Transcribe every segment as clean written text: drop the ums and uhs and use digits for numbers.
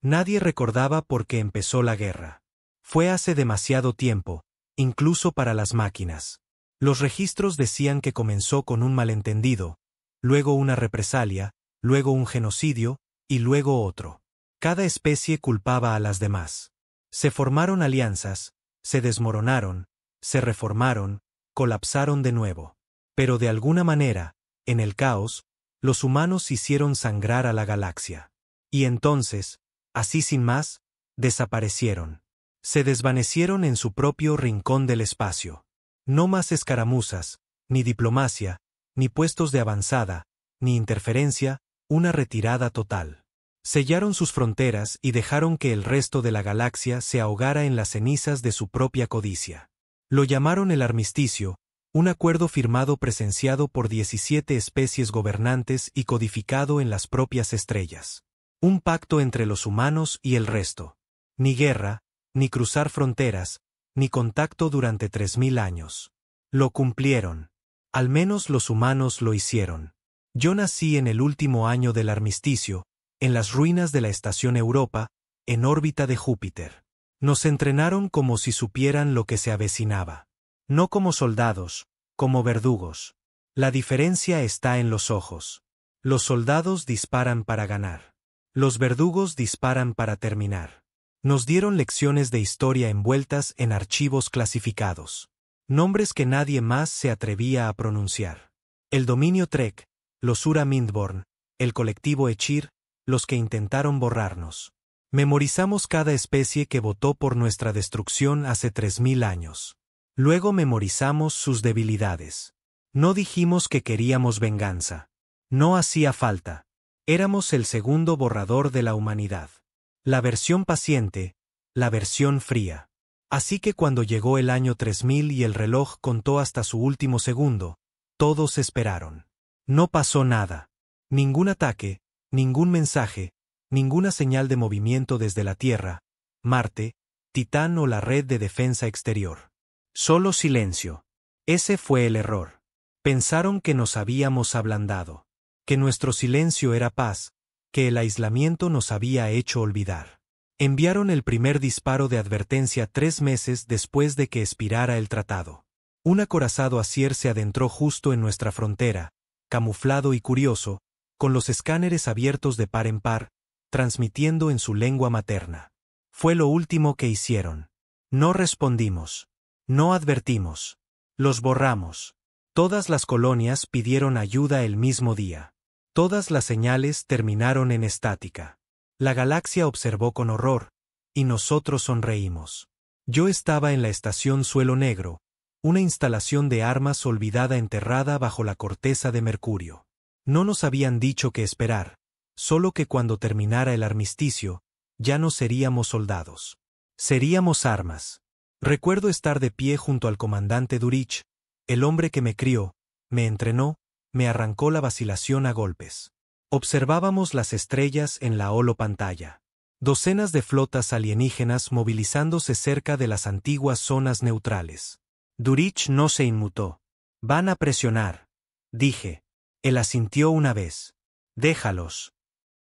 Nadie recordaba por qué empezó la guerra. Fue hace demasiado tiempo, incluso para las máquinas. Los registros decían que comenzó con un malentendido, luego una represalia, luego un genocidio, y luego otro. Cada especie culpaba a las demás. Se formaron alianzas, se desmoronaron, se reformaron, colapsaron de nuevo. Pero de alguna manera, en el caos, los humanos hicieron sangrar a la galaxia. Y entonces, así sin más, desaparecieron. Se desvanecieron en su propio rincón del espacio. No más escaramuzas, ni diplomacia, ni puestos de avanzada, ni interferencia, una retirada total. Sellaron sus fronteras y dejaron que el resto de la galaxia se ahogara en las cenizas de su propia codicia. Lo llamaron el armisticio, un acuerdo firmado presenciado por 17 especies gobernantes y codificado en las propias estrellas. Un pacto entre los humanos y el resto. Ni guerra, ni cruzar fronteras, ni contacto durante 3000 años. Lo cumplieron. Al menos los humanos lo hicieron. Yo nací en el último año del armisticio, en las ruinas de la estación Europa, en órbita de Júpiter. Nos entrenaron como si supieran lo que se avecinaba. No como soldados, como verdugos. La diferencia está en los ojos. Los soldados disparan para ganar. Los verdugos disparan para terminar. Nos dieron lecciones de historia envueltas en archivos clasificados. Nombres que nadie más se atrevía a pronunciar. El dominio Trek, los Ura Mindborn, el colectivo Echir, los que intentaron borrarnos. Memorizamos cada especie que votó por nuestra destrucción hace 3000 años. Luego memorizamos sus debilidades. No dijimos que queríamos venganza. No hacía falta. Éramos el segundo borrador de la humanidad. La versión paciente, la versión fría. Así que cuando llegó el año 3000 y el reloj contó hasta su último segundo, todos esperaron. No pasó nada. Ningún ataque, ningún mensaje, ninguna señal de movimiento desde la Tierra, Marte, Titán o la red de defensa exterior. Solo silencio. Ese fue el error. Pensaron que nos habíamos ablandado. Que nuestro silencio era paz, que el aislamiento nos había hecho olvidar. Enviaron el primer disparo de advertencia 3 meses después de que expirara el tratado. Un acorazado Asier se adentró justo en nuestra frontera, camuflado y curioso, con los escáneres abiertos de par en par, transmitiendo en su lengua materna. Fue lo último que hicieron. No respondimos. No advertimos. Los borramos. Todas las colonias pidieron ayuda el mismo día. Todas las señales terminaron en estática. La galaxia observó con horror, y nosotros sonreímos. Yo estaba en la estación Suelo Negro, una instalación de armas olvidada enterrada bajo la corteza de Mercurio. No nos habían dicho qué esperar, solo que cuando terminara el armisticio, ya no seríamos soldados. Seríamos armas. Recuerdo estar de pie junto al comandante Durich, el hombre que me crió, me entrenó, me arrancó la vacilación a golpes. Observábamos las estrellas en la holopantalla. Docenas de flotas alienígenas movilizándose cerca de las antiguas zonas neutrales. Durich no se inmutó. Van a presionar, dije. Él asintió una vez. Déjalos.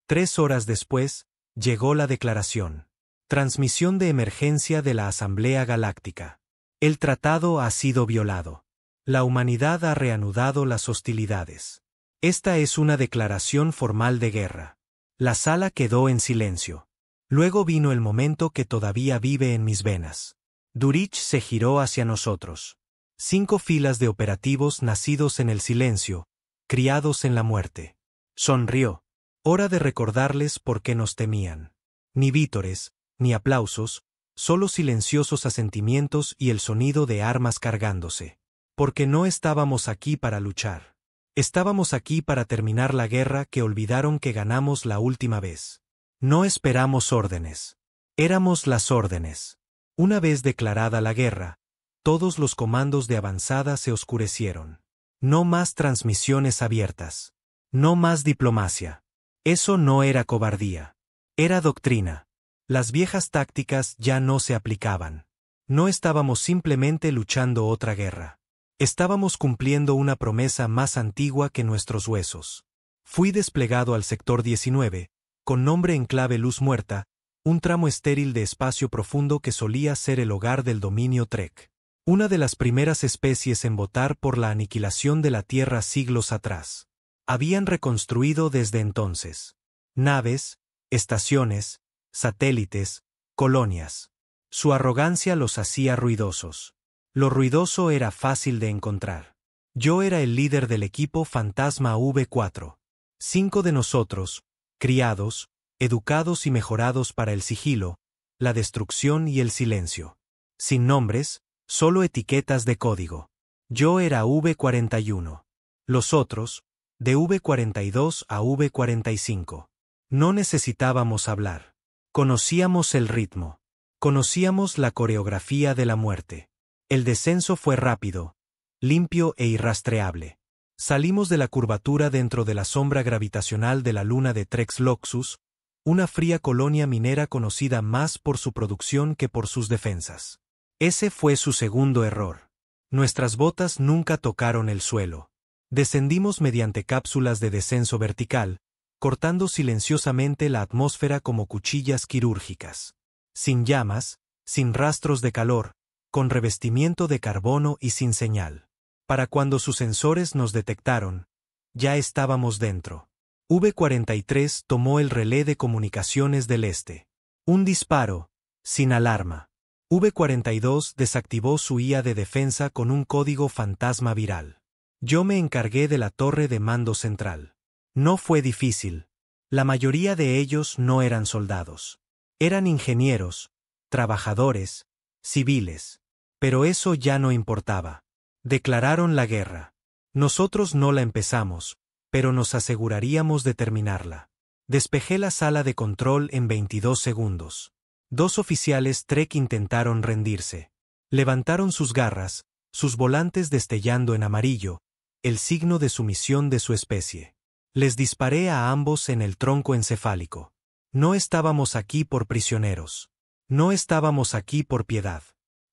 3 horas después, llegó la declaración. Transmisión de emergencia de la Asamblea Galáctica. El tratado ha sido violado. La humanidad ha reanudado las hostilidades. Esta es una declaración formal de guerra. La sala quedó en silencio. Luego vino el momento que todavía vive en mis venas. Durich se giró hacia nosotros. 5 filas de operativos nacidos en el silencio, criados en la muerte. Sonrió. Hora de recordarles por qué nos temían. Ni vítores, ni aplausos, solo silenciosos asentimientos y el sonido de armas cargándose. Porque no estábamos aquí para luchar. Estábamos aquí para terminar la guerra que olvidaron que ganamos la última vez. No esperamos órdenes. Éramos las órdenes. Una vez declarada la guerra, todos los comandos de avanzada se oscurecieron. No más transmisiones abiertas. No más diplomacia. Eso no era cobardía. Era doctrina. Las viejas tácticas ya no se aplicaban. No estábamos simplemente luchando otra guerra. Estábamos cumpliendo una promesa más antigua que nuestros huesos. Fui desplegado al sector 19, con nombre en clave Luz Muerta, un tramo estéril de espacio profundo que solía ser el hogar del dominio Trek. Una de las primeras especies en votar por la aniquilación de la Tierra siglos atrás. Habían reconstruido desde entonces naves, estaciones, satélites, colonias. Su arrogancia los hacía ruidosos. Lo ruidoso era fácil de encontrar. Yo era el líder del equipo Fantasma V4. 5 de nosotros, criados, educados y mejorados para el sigilo, la destrucción y el silencio. Sin nombres, solo etiquetas de código. Yo era V41. Los otros, de V42 a V45. No necesitábamos hablar. Conocíamos el ritmo. Conocíamos la coreografía de la muerte. El descenso fue rápido, limpio e irrastreable. Salimos de la curvatura dentro de la sombra gravitacional de la luna de Trex Loxus, una fría colonia minera conocida más por su producción que por sus defensas. Ese fue su segundo error. Nuestras botas nunca tocaron el suelo. Descendimos mediante cápsulas de descenso vertical, cortando silenciosamente la atmósfera como cuchillas quirúrgicas. Sin llamas, sin rastros de calor, con revestimiento de carbono y sin señal. Para cuando sus sensores nos detectaron, ya estábamos dentro. V43 tomó el relé de comunicaciones del este. Un disparo, sin alarma. V42 desactivó su IA de defensa con un código fantasma viral. Yo me encargué de la torre de mando central. No fue difícil. La mayoría de ellos no eran soldados. Eran ingenieros, trabajadores, civiles. Pero eso ya no importaba. Declararon la guerra. Nosotros no la empezamos, pero nos aseguraríamos de terminarla. Despejé la sala de control en 22 segundos. 2 oficiales Trek intentaron rendirse. Levantaron sus garras, sus volantes destellando en amarillo, el signo de sumisión de su especie. Les disparé a ambos en el tronco encefálico. No estábamos aquí por prisioneros. No estábamos aquí por piedad.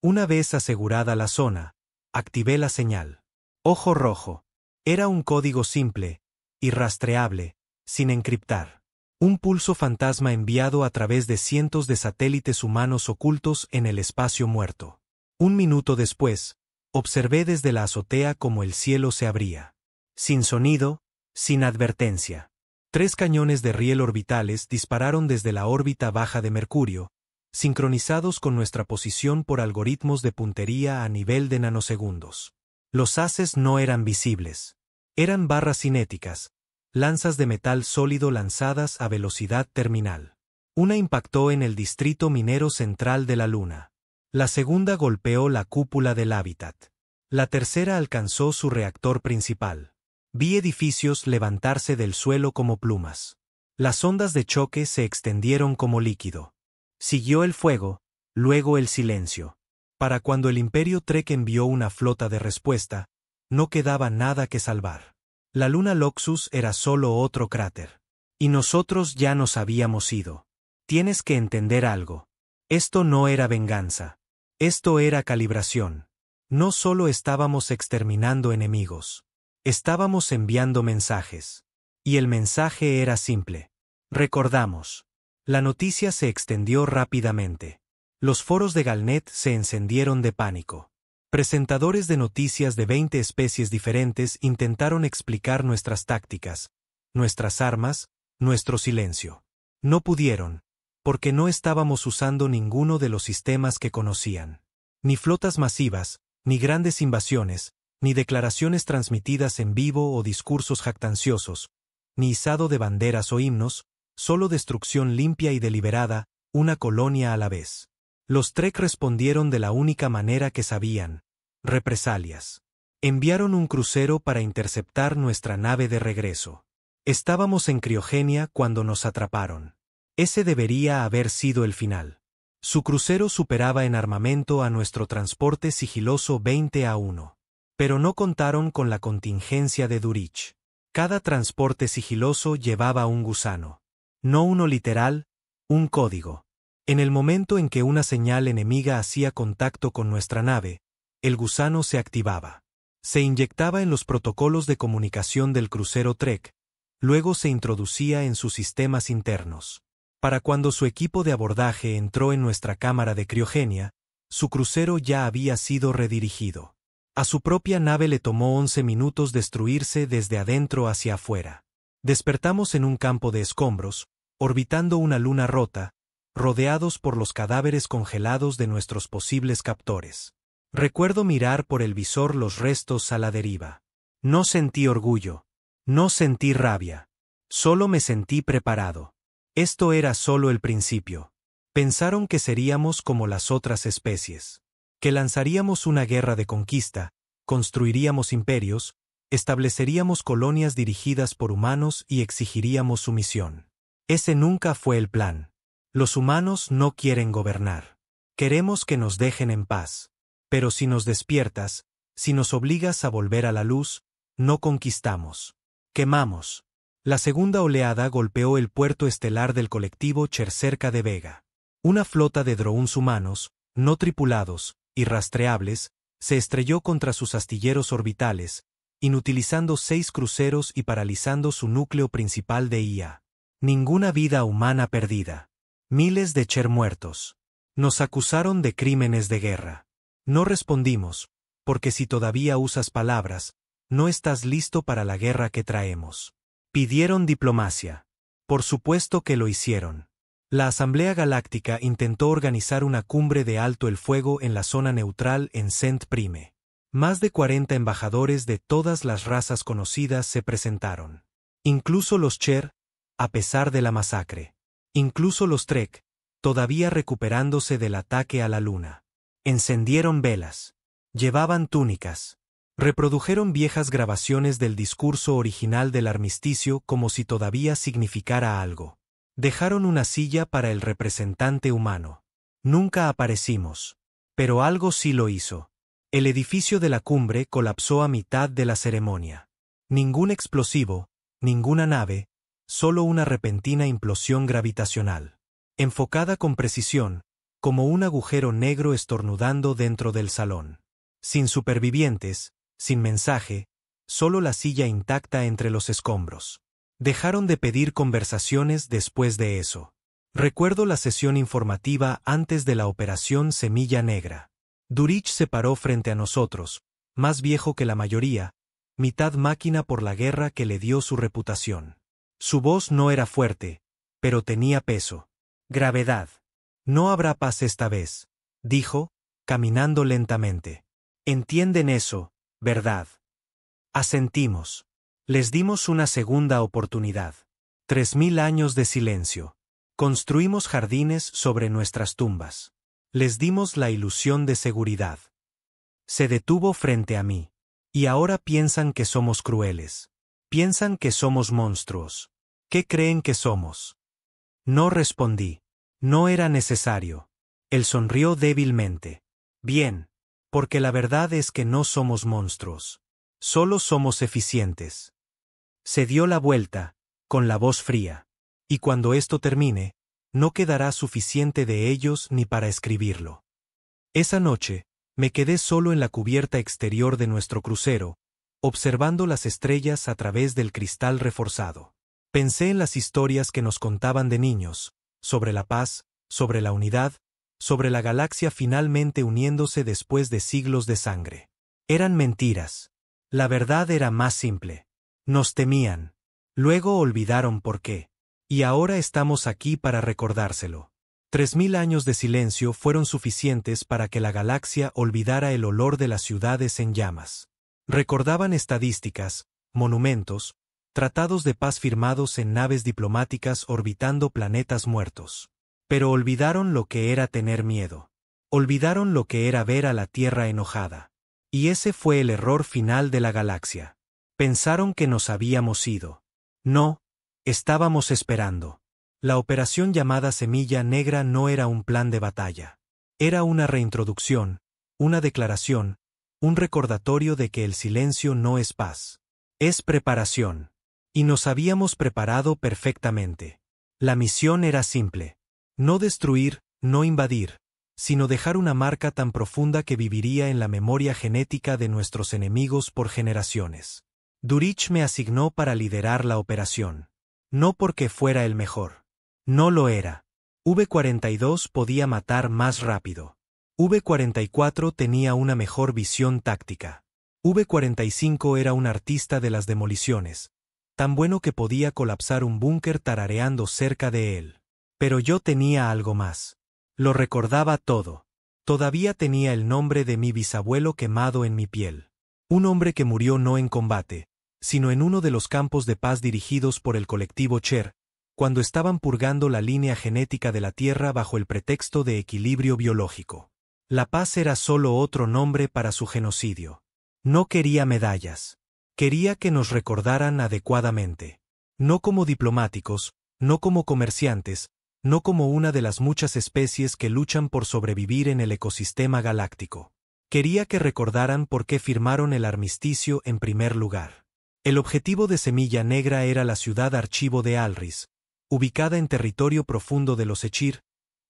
Una vez asegurada la zona, activé la señal. Ojo rojo. Era un código simple, irrastreable, sin encriptar. Un pulso fantasma enviado a través de cientos de satélites humanos ocultos en el espacio muerto. 1 minuto después, observé desde la azotea cómo el cielo se abría. Sin sonido, sin advertencia. 3 cañones de riel orbitales dispararon desde la órbita baja de Mercurio, sincronizados con nuestra posición por algoritmos de puntería a nivel de nanosegundos. Los haces no eran visibles. Eran barras cinéticas, lanzas de metal sólido lanzadas a velocidad terminal. Una impactó en el distrito minero central de la Luna. La segunda golpeó la cúpula del hábitat. La tercera alcanzó su reactor principal. Vi edificios levantarse del suelo como plumas. Las ondas de choque se extendieron como líquido. Siguió el fuego, luego el silencio. Para cuando el Imperio Trek envió una flota de respuesta, no quedaba nada que salvar. La luna Loxus era solo otro cráter. Y nosotros ya nos habíamos ido. Tienes que entender algo. Esto no era venganza. Esto era calibración. No solo estábamos exterminando enemigos. Estábamos enviando mensajes. Y el mensaje era simple. Recordamos. La noticia se extendió rápidamente. Los foros de Galnet se encendieron de pánico. Presentadores de noticias de 20 especies diferentes intentaron explicar nuestras tácticas, nuestras armas, nuestro silencio. No pudieron, porque no estábamos usando ninguno de los sistemas que conocían. Ni flotas masivas, ni grandes invasiones, ni declaraciones transmitidas en vivo o discursos jactanciosos, ni izado de banderas o himnos, solo destrucción limpia y deliberada, una colonia a la vez. Los Trek respondieron de la única manera que sabían: represalias. Enviaron un crucero para interceptar nuestra nave de regreso. Estábamos en criogenia cuando nos atraparon. Ese debería haber sido el final. Su crucero superaba en armamento a nuestro transporte sigiloso 20-1. Pero no contaron con la contingencia de Durich. Cada transporte sigiloso llevaba un gusano. No uno literal, un código. En el momento en que una señal enemiga hacía contacto con nuestra nave, el gusano se activaba. Se inyectaba en los protocolos de comunicación del crucero Trek, luego se introducía en sus sistemas internos. Para cuando su equipo de abordaje entró en nuestra cámara de criogenia, su crucero ya había sido redirigido. A su propia nave le tomó 11 minutos destruirse desde adentro hacia afuera. Despertamos en un campo de escombros, orbitando una luna rota, rodeados por los cadáveres congelados de nuestros posibles captores. Recuerdo mirar por el visor los restos a la deriva. No sentí orgullo. No sentí rabia. Solo me sentí preparado. Esto era solo el principio. Pensaron que seríamos como las otras especies. Que lanzaríamos una guerra de conquista, construiríamos imperios, estableceríamos colonias dirigidas por humanos y exigiríamos sumisión. Ese nunca fue el plan. Los humanos no quieren gobernar. Queremos que nos dejen en paz. Pero si nos despiertas, si nos obligas a volver a la luz, no conquistamos. Quemamos. La segunda oleada golpeó el puerto estelar del colectivo Cerca de Vega. Una flota de drones humanos, no tripulados, y rastreables, se estrelló contra sus astilleros orbitales, inutilizando 6 cruceros y paralizando su núcleo principal de IA. Ninguna vida humana perdida. Miles de Cher muertos. Nos acusaron de crímenes de guerra. No respondimos, porque si todavía usas palabras, no estás listo para la guerra que traemos. Pidieron diplomacia. Por supuesto que lo hicieron. La Asamblea Galáctica intentó organizar una cumbre de alto el fuego en la zona neutral en Saint Prime. Más de 40 embajadores de todas las razas conocidas se presentaron. Incluso los Cher, a pesar de la masacre. Incluso los Trek, todavía recuperándose del ataque a la Luna. Encendieron velas. Llevaban túnicas. Reprodujeron viejas grabaciones del discurso original del armisticio como si todavía significara algo. Dejaron una silla para el representante humano. Nunca aparecimos. Pero algo sí lo hizo. El edificio de la cumbre colapsó a mitad de la ceremonia. Ningún explosivo, ninguna nave, solo una repentina implosión gravitacional. Enfocada con precisión, como un agujero negro estornudando dentro del salón. Sin supervivientes, sin mensaje, solo la silla intacta entre los escombros. Dejaron de pedir conversaciones después de eso. Recuerdo la sesión informativa antes de la operación Semilla Negra. Durich se paró frente a nosotros, más viejo que la mayoría, mitad máquina por la guerra que le dio su reputación. Su voz no era fuerte, pero tenía peso. Gravedad. No habrá paz esta vez, dijo, caminando lentamente. Entienden eso, ¿verdad? Asentimos. Les dimos una segunda oportunidad. 3000 años de silencio. Construimos jardines sobre nuestras tumbas. Les dimos la ilusión de seguridad. Se detuvo frente a mí. Y ahora piensan que somos crueles. Piensan que somos monstruos. ¿Qué creen que somos? No respondí. No era necesario. Él sonrió débilmente. Bien. Porque la verdad es que no somos monstruos. Solo somos eficientes. Se dio la vuelta, con la voz fría. Y cuando esto termine, no quedará suficiente de ellos ni para escribirlo. Esa noche, me quedé solo en la cubierta exterior de nuestro crucero, observando las estrellas a través del cristal reforzado. Pensé en las historias que nos contaban de niños, sobre la paz, sobre la unidad, sobre la galaxia finalmente uniéndose después de siglos de sangre. Eran mentiras. La verdad era más simple. Nos temían. Luego olvidaron por qué. Y ahora estamos aquí para recordárselo. 3000 años de silencio fueron suficientes para que la galaxia olvidara el olor de las ciudades en llamas. Recordaban estadísticas, monumentos, tratados de paz firmados en naves diplomáticas orbitando planetas muertos. Pero olvidaron lo que era tener miedo. Olvidaron lo que era ver a la Tierra enojada. Y ese fue el error final de la galaxia. Pensaron que nos habíamos ido. No, estábamos esperando. La operación llamada Semilla Negra no era un plan de batalla. Era una reintroducción, una declaración, un recordatorio de que el silencio no es paz. Es preparación. Y nos habíamos preparado perfectamente. La misión era simple. No destruir, no invadir, sino dejar una marca tan profunda que viviría en la memoria genética de nuestros enemigos por generaciones. Durich me asignó para liderar la operación. No porque fuera el mejor. No lo era. V-42 podía matar más rápido. V-44 tenía una mejor visión táctica. V-45 era un artista de las demoliciones, tan bueno que podía colapsar un búnker tarareando cerca de él. Pero yo tenía algo más. Lo recordaba todo. Todavía tenía el nombre de mi bisabuelo quemado en mi piel. Un hombre que murió no en combate, sino en uno de los campos de paz dirigidos por el colectivo Cher, cuando estaban purgando la línea genética de la Tierra bajo el pretexto de equilibrio biológico. La paz era solo otro nombre para su genocidio. No quería medallas. Quería que nos recordaran adecuadamente. No como diplomáticos, no como comerciantes, no como una de las muchas especies que luchan por sobrevivir en el ecosistema galáctico. Quería que recordaran por qué firmaron el armisticio en primer lugar. El objetivo de Semilla Negra era la ciudad archivo de Alris, ubicada en territorio profundo de los Echir,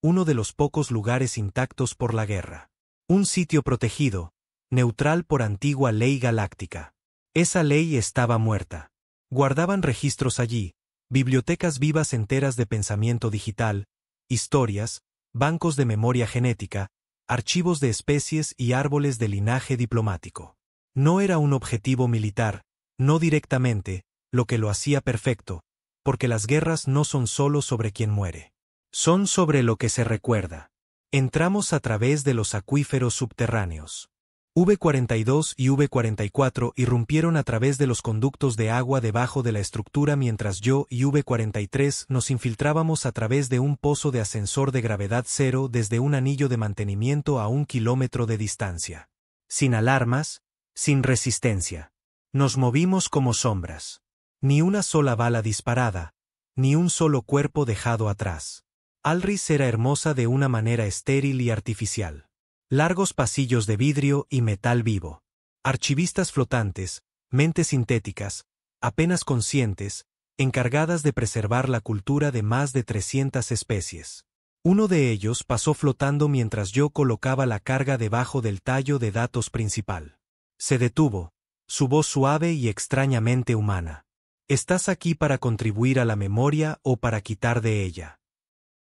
uno de los pocos lugares intactos por la guerra. Un sitio protegido, neutral por antigua ley galáctica. Esa ley estaba muerta. Guardaban registros allí, bibliotecas vivas enteras de pensamiento digital, historias, bancos de memoria genética, archivos de especies y árboles de linaje diplomático. No era un objetivo militar, no directamente, lo que lo hacía perfecto, porque las guerras no son solo sobre quien muere. Son sobre lo que se recuerda. Entramos a través de los acuíferos subterráneos. V-42 y V-44 irrumpieron a través de los conductos de agua debajo de la estructura mientras yo y V-43 nos infiltrábamos a través de un pozo de ascensor de gravedad cero desde un anillo de mantenimiento a 1 kilómetro de distancia. Sin alarmas, sin resistencia. Nos movimos como sombras. Ni una sola bala disparada, ni un solo cuerpo dejado atrás. Alris era hermosa de una manera estéril y artificial. Largos pasillos de vidrio y metal vivo. Archivistas flotantes, mentes sintéticas, apenas conscientes, encargadas de preservar la cultura de más de 300 especies. Uno de ellos pasó flotando mientras yo colocaba la carga debajo del tallo de datos principal. Se detuvo, su voz suave y extrañamente humana. ¿Estás aquí para contribuir a la memoria o para quitar de ella?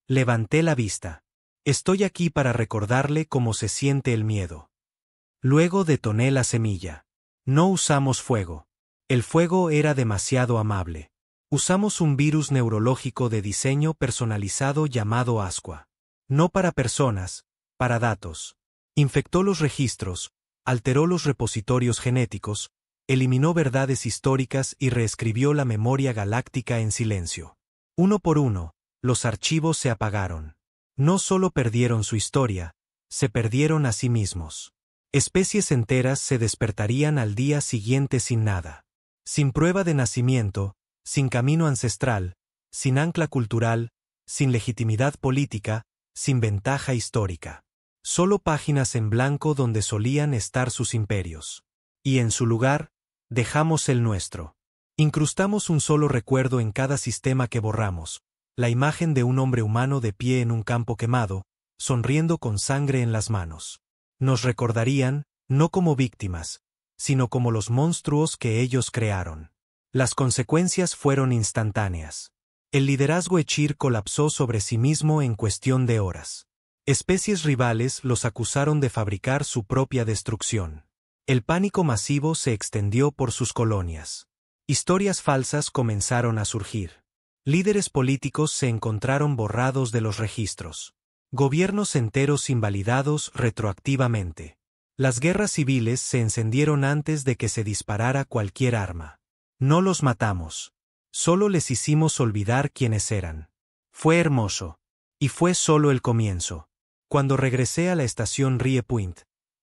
Levanté la vista. Estoy aquí para recordarle cómo se siente el miedo. Luego detoné la semilla. No usamos fuego. El fuego era demasiado amable. Usamos un virus neurológico de diseño personalizado llamado Asqua. No para personas, para datos. Infectó los registros, alteró los repositorios genéticos, eliminó verdades históricas y reescribió la memoria galáctica en silencio. Uno por uno, los archivos se apagaron. No solo perdieron su historia, se perdieron a sí mismos. Especies enteras se despertarían al día siguiente sin nada. Sin prueba de nacimiento, sin camino ancestral, sin ancla cultural, sin legitimidad política, sin ventaja histórica. Solo páginas en blanco donde solían estar sus imperios. Y en su lugar, dejamos el nuestro. Incrustamos un solo recuerdo en cada sistema que borramos. La imagen de un hombre humano de pie en un campo quemado, sonriendo con sangre en las manos. Nos recordarían, no como víctimas, sino como los monstruos que ellos crearon. Las consecuencias fueron instantáneas. El liderazgo Echir colapsó sobre sí mismo en cuestión de horas. Especies rivales los acusaron de fabricar su propia destrucción. El pánico masivo se extendió por sus colonias. Historias falsas comenzaron a surgir. Líderes políticos se encontraron borrados de los registros. Gobiernos enteros invalidados retroactivamente. Las guerras civiles se encendieron antes de que se disparara cualquier arma. No los matamos. Solo les hicimos olvidar quiénes eran. Fue hermoso. Y fue solo el comienzo. Cuando regresé a la estación Rie Point,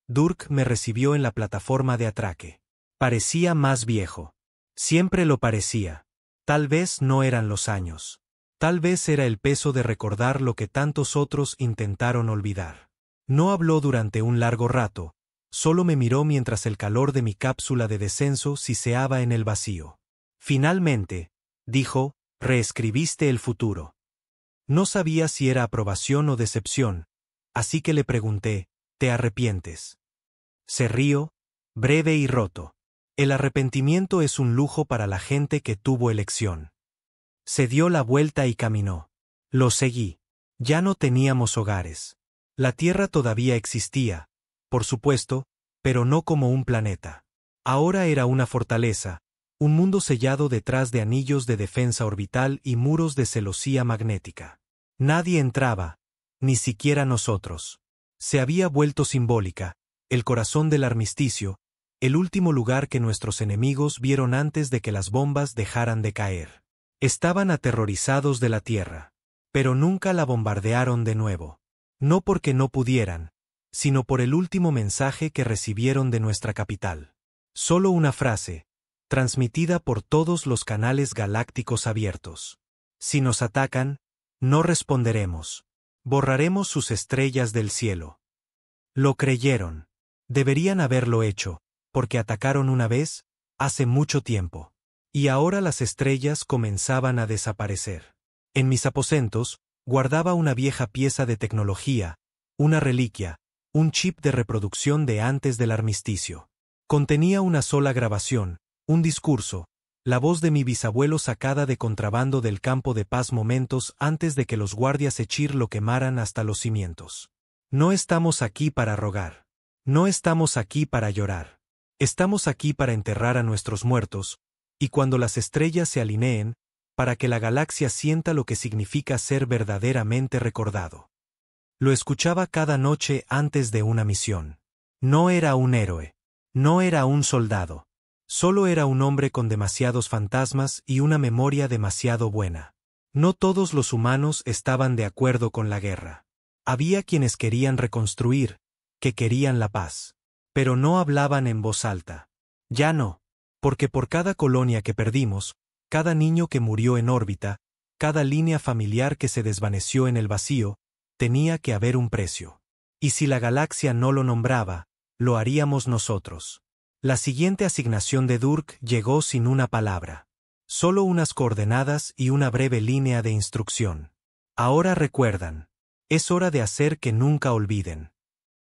Durk me recibió en la plataforma de atraque. Parecía más viejo. Siempre lo parecía. Tal vez no eran los años. Tal vez era el peso de recordar lo que tantos otros intentaron olvidar. No habló durante un largo rato, solo me miró mientras el calor de mi cápsula de descenso siseaba en el vacío. Finalmente, dijo, reescribiste el futuro. No sabía si era aprobación o decepción, así que le pregunté, ¿te arrepientes? Se rió, breve y roto. El arrepentimiento es un lujo para la gente que tuvo elección. Se dio la vuelta y caminó. Lo seguí. Ya no teníamos hogares. La Tierra todavía existía, por supuesto, pero no como un planeta. Ahora era una fortaleza, un mundo sellado detrás de anillos de defensa orbital y muros de celosía magnética. Nadie entraba, ni siquiera nosotros. Se había vuelto simbólica, el corazón del armisticio, el último lugar que nuestros enemigos vieron antes de que las bombas dejaran de caer. Estaban aterrorizados de la Tierra, pero nunca la bombardearon de nuevo. No porque no pudieran, sino por el último mensaje que recibieron de nuestra capital. Solo una frase, transmitida por todos los canales galácticos abiertos. Si nos atacan, no responderemos. Borraremos sus estrellas del cielo. Lo creyeron. Deberían haberlo hecho, porque atacaron una vez, hace mucho tiempo. Y ahora las estrellas comenzaban a desaparecer. En mis aposentos, guardaba una vieja pieza de tecnología, una reliquia, un chip de reproducción de antes del armisticio. Contenía una sola grabación, un discurso, la voz de mi bisabuelo sacada de contrabando del campo de paz momentos antes de que los guardias Echir lo quemaran hasta los cimientos. No estamos aquí para rogar. No estamos aquí para llorar. Estamos aquí para enterrar a nuestros muertos, y cuando las estrellas se alineen, para que la galaxia sienta lo que significa ser verdaderamente recordado. Lo escuchaba cada noche antes de una misión. No era un héroe. No era un soldado. Solo era un hombre con demasiados fantasmas y una memoria demasiado buena. No todos los humanos estaban de acuerdo con la guerra. Había quienes querían reconstruir, que querían la paz. Pero no hablaban en voz alta. Ya no. Porque por cada colonia que perdimos, cada niño que murió en órbita, cada línea familiar que se desvaneció en el vacío, tenía que haber un precio. Y si la galaxia no lo nombraba, lo haríamos nosotros. La siguiente asignación de Durk llegó sin una palabra. Solo unas coordenadas y una breve línea de instrucción. Ahora recuerdan. Es hora de hacer que nunca olviden.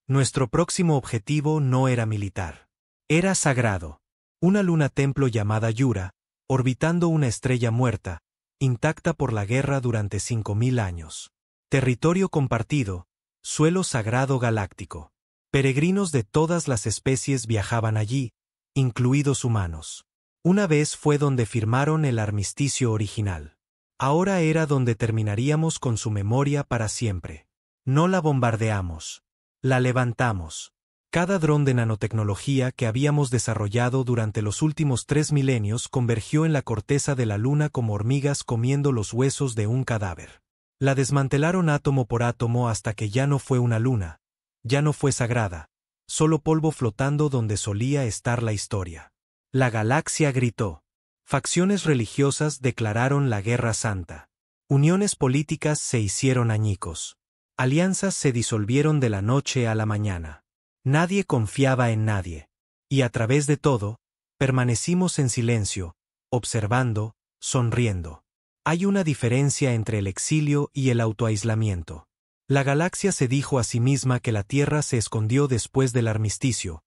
Nuestro próximo objetivo no era militar. Era sagrado. Una luna templo llamada Yura, orbitando una estrella muerta, intacta por la guerra durante 5000 años. Territorio compartido, suelo sagrado galáctico. Peregrinos de todas las especies viajaban allí, incluidos humanos. Una vez fue donde firmaron el armisticio original. Ahora era donde terminaríamos con su memoria para siempre. No la bombardeamos. La levantamos. Cada dron de nanotecnología que habíamos desarrollado durante los últimos 3 milenios convergió en la corteza de la luna como hormigas comiendo los huesos de un cadáver. La desmantelaron átomo por átomo hasta que ya no fue una luna. Ya no fue sagrada, solo polvo flotando donde solía estar la historia. La galaxia gritó. Facciones religiosas declararon la guerra santa. Uniones políticas se hicieron añicos. Alianzas se disolvieron de la noche a la mañana. Nadie confiaba en nadie. Y a través de todo, permanecimos en silencio, observando, sonriendo. Hay una diferencia entre el exilio y el autoaislamiento. La galaxia se dijo a sí misma que la Tierra se escondió después del armisticio,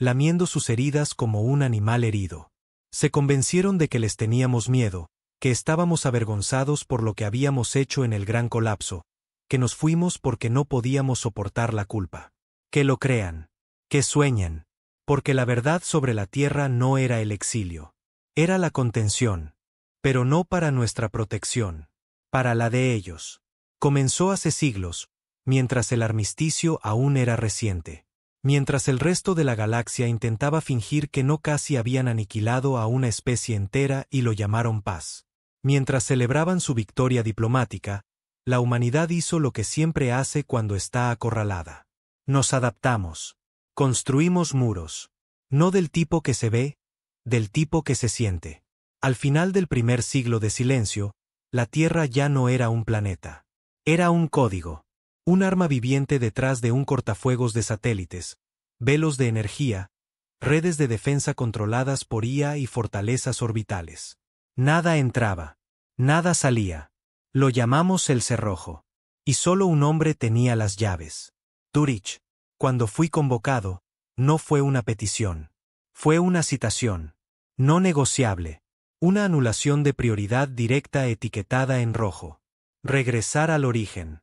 lamiendo sus heridas como un animal herido. Se convencieron de que les teníamos miedo, que estábamos avergonzados por lo que habíamos hecho en el gran colapso, que nos fuimos porque no podíamos soportar la culpa. Que lo crean, que sueñen, porque la verdad sobre la Tierra no era el exilio. Era la contención, pero no para nuestra protección, para la de ellos. Comenzó hace siglos, mientras el armisticio aún era reciente. Mientras el resto de la galaxia intentaba fingir que no casi habían aniquilado a una especie entera y lo llamaron paz. Mientras celebraban su victoria diplomática, la humanidad hizo lo que siempre hace cuando está acorralada. Nos adaptamos. Construimos muros. No del tipo que se ve, del tipo que se siente. Al final del primer siglo de silencio, la Tierra ya no era un planeta. Era un código. Un arma viviente detrás de un cortafuegos de satélites, velos de energía, redes de defensa controladas por IA y fortalezas orbitales. Nada entraba. Nada salía. Lo llamamos el cerrojo. Y solo un hombre tenía las llaves. Durich. Cuando fui convocado, no fue una petición. Fue una citación. No negociable. Una anulación de prioridad directa etiquetada en rojo. Regresar al origen.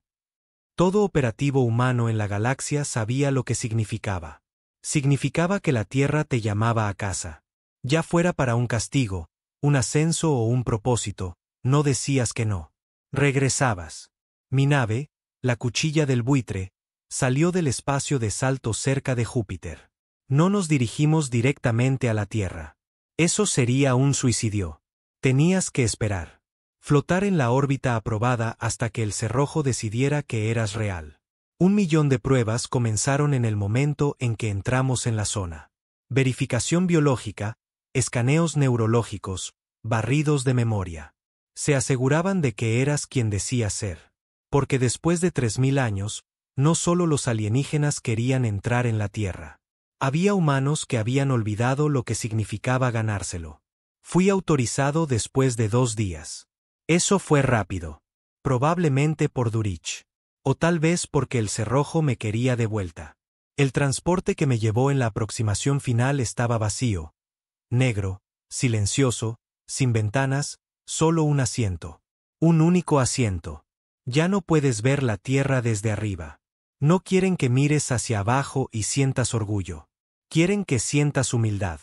Todo operativo humano en la galaxia sabía lo que significaba. Significaba que la Tierra te llamaba a casa. Ya fuera para un castigo, un ascenso o un propósito, no decías que no. Regresabas. Mi nave, la cuchilla del buitre, salió del espacio de salto cerca de Júpiter. No nos dirigimos directamente a la Tierra. Eso sería un suicidio. Tenías que esperar. Flotar en la órbita aprobada hasta que el cerrojo decidiera que eras real. 1.000.000 de pruebas comenzaron en el momento en que entramos en la zona. Verificación biológica, escaneos neurológicos, barridos de memoria. Se aseguraban de que eras quien decías ser. Porque después de 3.000 años, no solo los alienígenas querían entrar en la Tierra. Había humanos que habían olvidado lo que significaba ganárselo. Fui autorizado después de 2 días. Eso fue rápido. Probablemente por Durich. O tal vez porque el cerrojo me quería de vuelta. El transporte que me llevó en la aproximación final estaba vacío. Negro, silencioso, sin ventanas, solo un asiento. Un único asiento. Ya no puedes ver la Tierra desde arriba. No quieren que mires hacia abajo y sientas orgullo. Quieren que sientas humildad.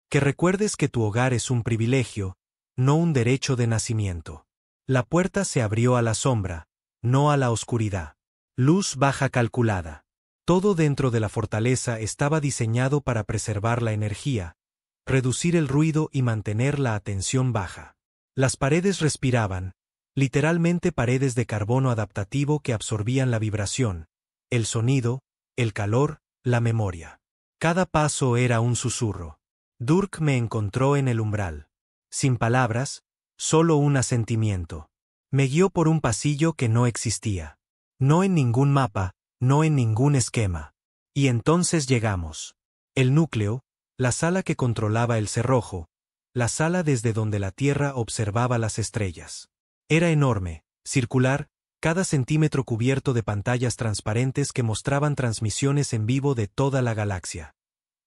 Que recuerdes que tu hogar es un privilegio, no un derecho de nacimiento. La puerta se abrió a la sombra, no a la oscuridad. Luz baja calculada. Todo dentro de la fortaleza estaba diseñado para preservar la energía, reducir el ruido y mantener la atención baja. Las paredes respiraban, literalmente paredes de carbono adaptativo que absorbían la vibración, el sonido, el calor, la memoria. Cada paso era un susurro. Durk me encontró en el umbral. Sin palabras, solo un asentimiento. Me guió por un pasillo que no existía. No en ningún mapa, no en ningún esquema. Y entonces llegamos. El núcleo, la sala que controlaba el cerrojo, la sala desde donde la Tierra observaba las estrellas. Era enorme, circular, cada centímetro cubierto de pantallas transparentes que mostraban transmisiones en vivo de toda la galaxia.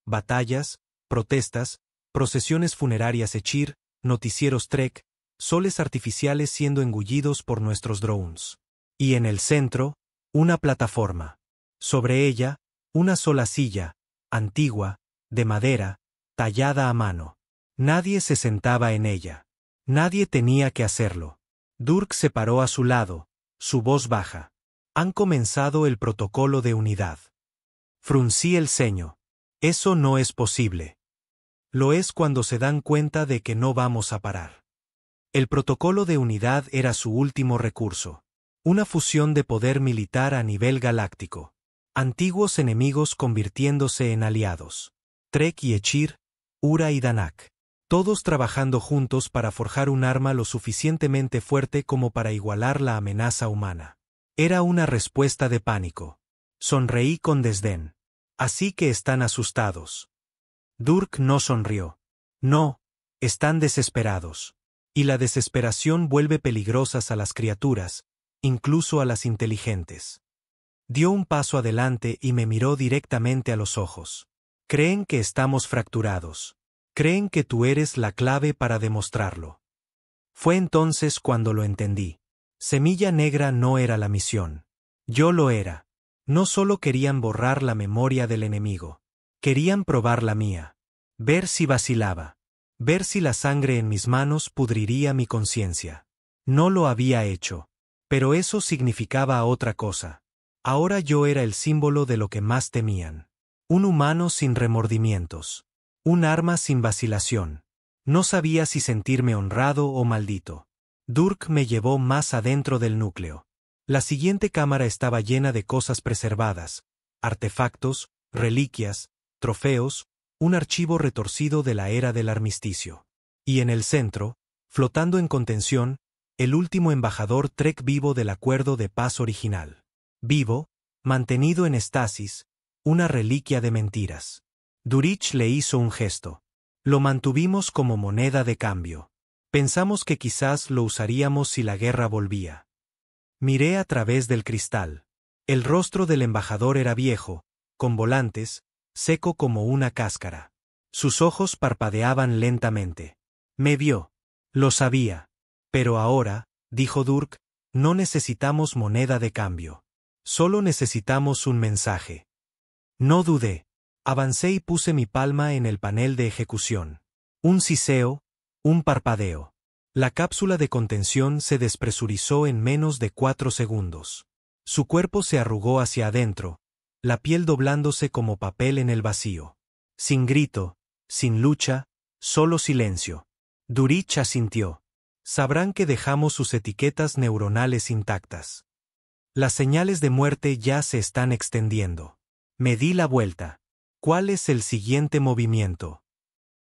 Batallas, protestas, procesiones funerarias Echir, noticieros Trek, soles artificiales siendo engullidos por nuestros drones. Y en el centro, una plataforma. Sobre ella, una sola silla, antigua, de madera, tallada a mano. Nadie se sentaba en ella. Nadie tenía que hacerlo. Durk se paró a su lado, su voz baja. Han comenzado el protocolo de unidad. Fruncí el ceño. Eso no es posible. Lo es cuando se dan cuenta de que no vamos a parar. El protocolo de unidad era su último recurso. Una fusión de poder militar a nivel galáctico. Antiguos enemigos convirtiéndose en aliados. Trek y Echir, Ura y Danak. Todos trabajando juntos para forjar un arma lo suficientemente fuerte como para igualar la amenaza humana. Era una respuesta de pánico. Sonreí con desdén. Así que están asustados. Durk no sonrió. No, están desesperados. Y la desesperación vuelve peligrosas a las criaturas, incluso a las inteligentes. Dio un paso adelante y me miró directamente a los ojos. Creen que estamos fracturados. Creen que tú eres la clave para demostrarlo. Fue entonces cuando lo entendí. Semilla Negra no era la misión. Yo lo era. No solo querían borrar la memoria del enemigo. Querían probar la mía. Ver si vacilaba. Ver si la sangre en mis manos pudriría mi conciencia. No lo había hecho. Pero eso significaba otra cosa. Ahora yo era el símbolo de lo que más temían. Un humano sin remordimientos. Un arma sin vacilación. No sabía si sentirme honrado o maldito. Durk me llevó más adentro del núcleo. La siguiente cámara estaba llena de cosas preservadas, artefactos, reliquias, trofeos, un archivo retorcido de la era del armisticio. Y en el centro, flotando en contención, el último embajador Trek vivo del acuerdo de paz original. Vivo, mantenido en estasis, una reliquia de mentiras. Durich le hizo un gesto. Lo mantuvimos como moneda de cambio. Pensamos que quizás lo usaríamos si la guerra volvía. Miré a través del cristal. El rostro del embajador era viejo, con volantes, seco como una cáscara. Sus ojos parpadeaban lentamente. Me vio. Lo sabía. Pero ahora, dijo Durk, No necesitamos moneda de cambio. Solo necesitamos un mensaje. No dudé. Avancé y puse mi palma en el panel de ejecución. Un siseo, un parpadeo. La cápsula de contención se despresurizó en menos de 4 segundos. Su cuerpo se arrugó hacia adentro, la piel doblándose como papel en el vacío. Sin grito, sin lucha, solo silencio. Durich asintió. Sabrán que dejamos sus etiquetas neuronales intactas. Las señales de muerte ya se están extendiendo. Me di la vuelta. ¿Cuál es el siguiente movimiento?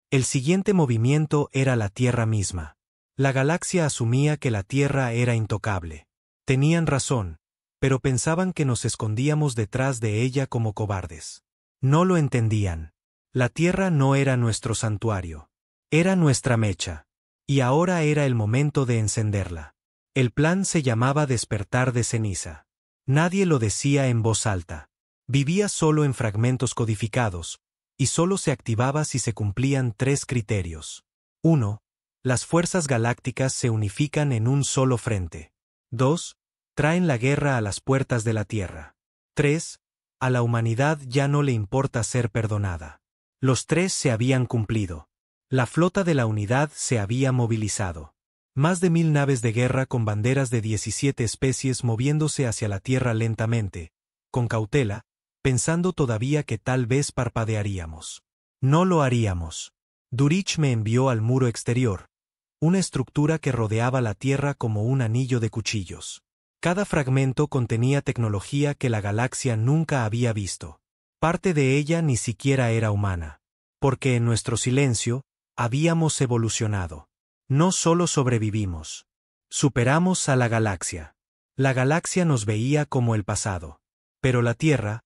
El siguiente movimiento era la Tierra misma. La galaxia asumía que la Tierra era intocable. Tenían razón, pero pensaban que nos escondíamos detrás de ella como cobardes. No lo entendían. La Tierra no era nuestro santuario. Era nuestra mecha. Y ahora era el momento de encenderla. El plan se llamaba despertar de ceniza. Nadie lo decía en voz alta. Vivía solo en fragmentos codificados, y solo se activaba si se cumplían 3 criterios. 1. Las fuerzas galácticas se unifican en un solo frente. 2. Traen la guerra a las puertas de la Tierra. 3. A la humanidad ya no le importa ser perdonada. Los 3 se habían cumplido. La flota de la unidad se había movilizado. Más de 1000 naves de guerra con banderas de 17 especies moviéndose hacia la Tierra lentamente, con cautela, pensando todavía que tal vez parpadearíamos. No lo haríamos. Durich me envió al muro exterior, una estructura que rodeaba la Tierra como un anillo de cuchillos. Cada fragmento contenía tecnología que la galaxia nunca había visto. Parte de ella ni siquiera era humana. Porque en nuestro silencio, habíamos evolucionado. No solo sobrevivimos. Superamos a la galaxia. La galaxia nos veía como el pasado. Pero la Tierra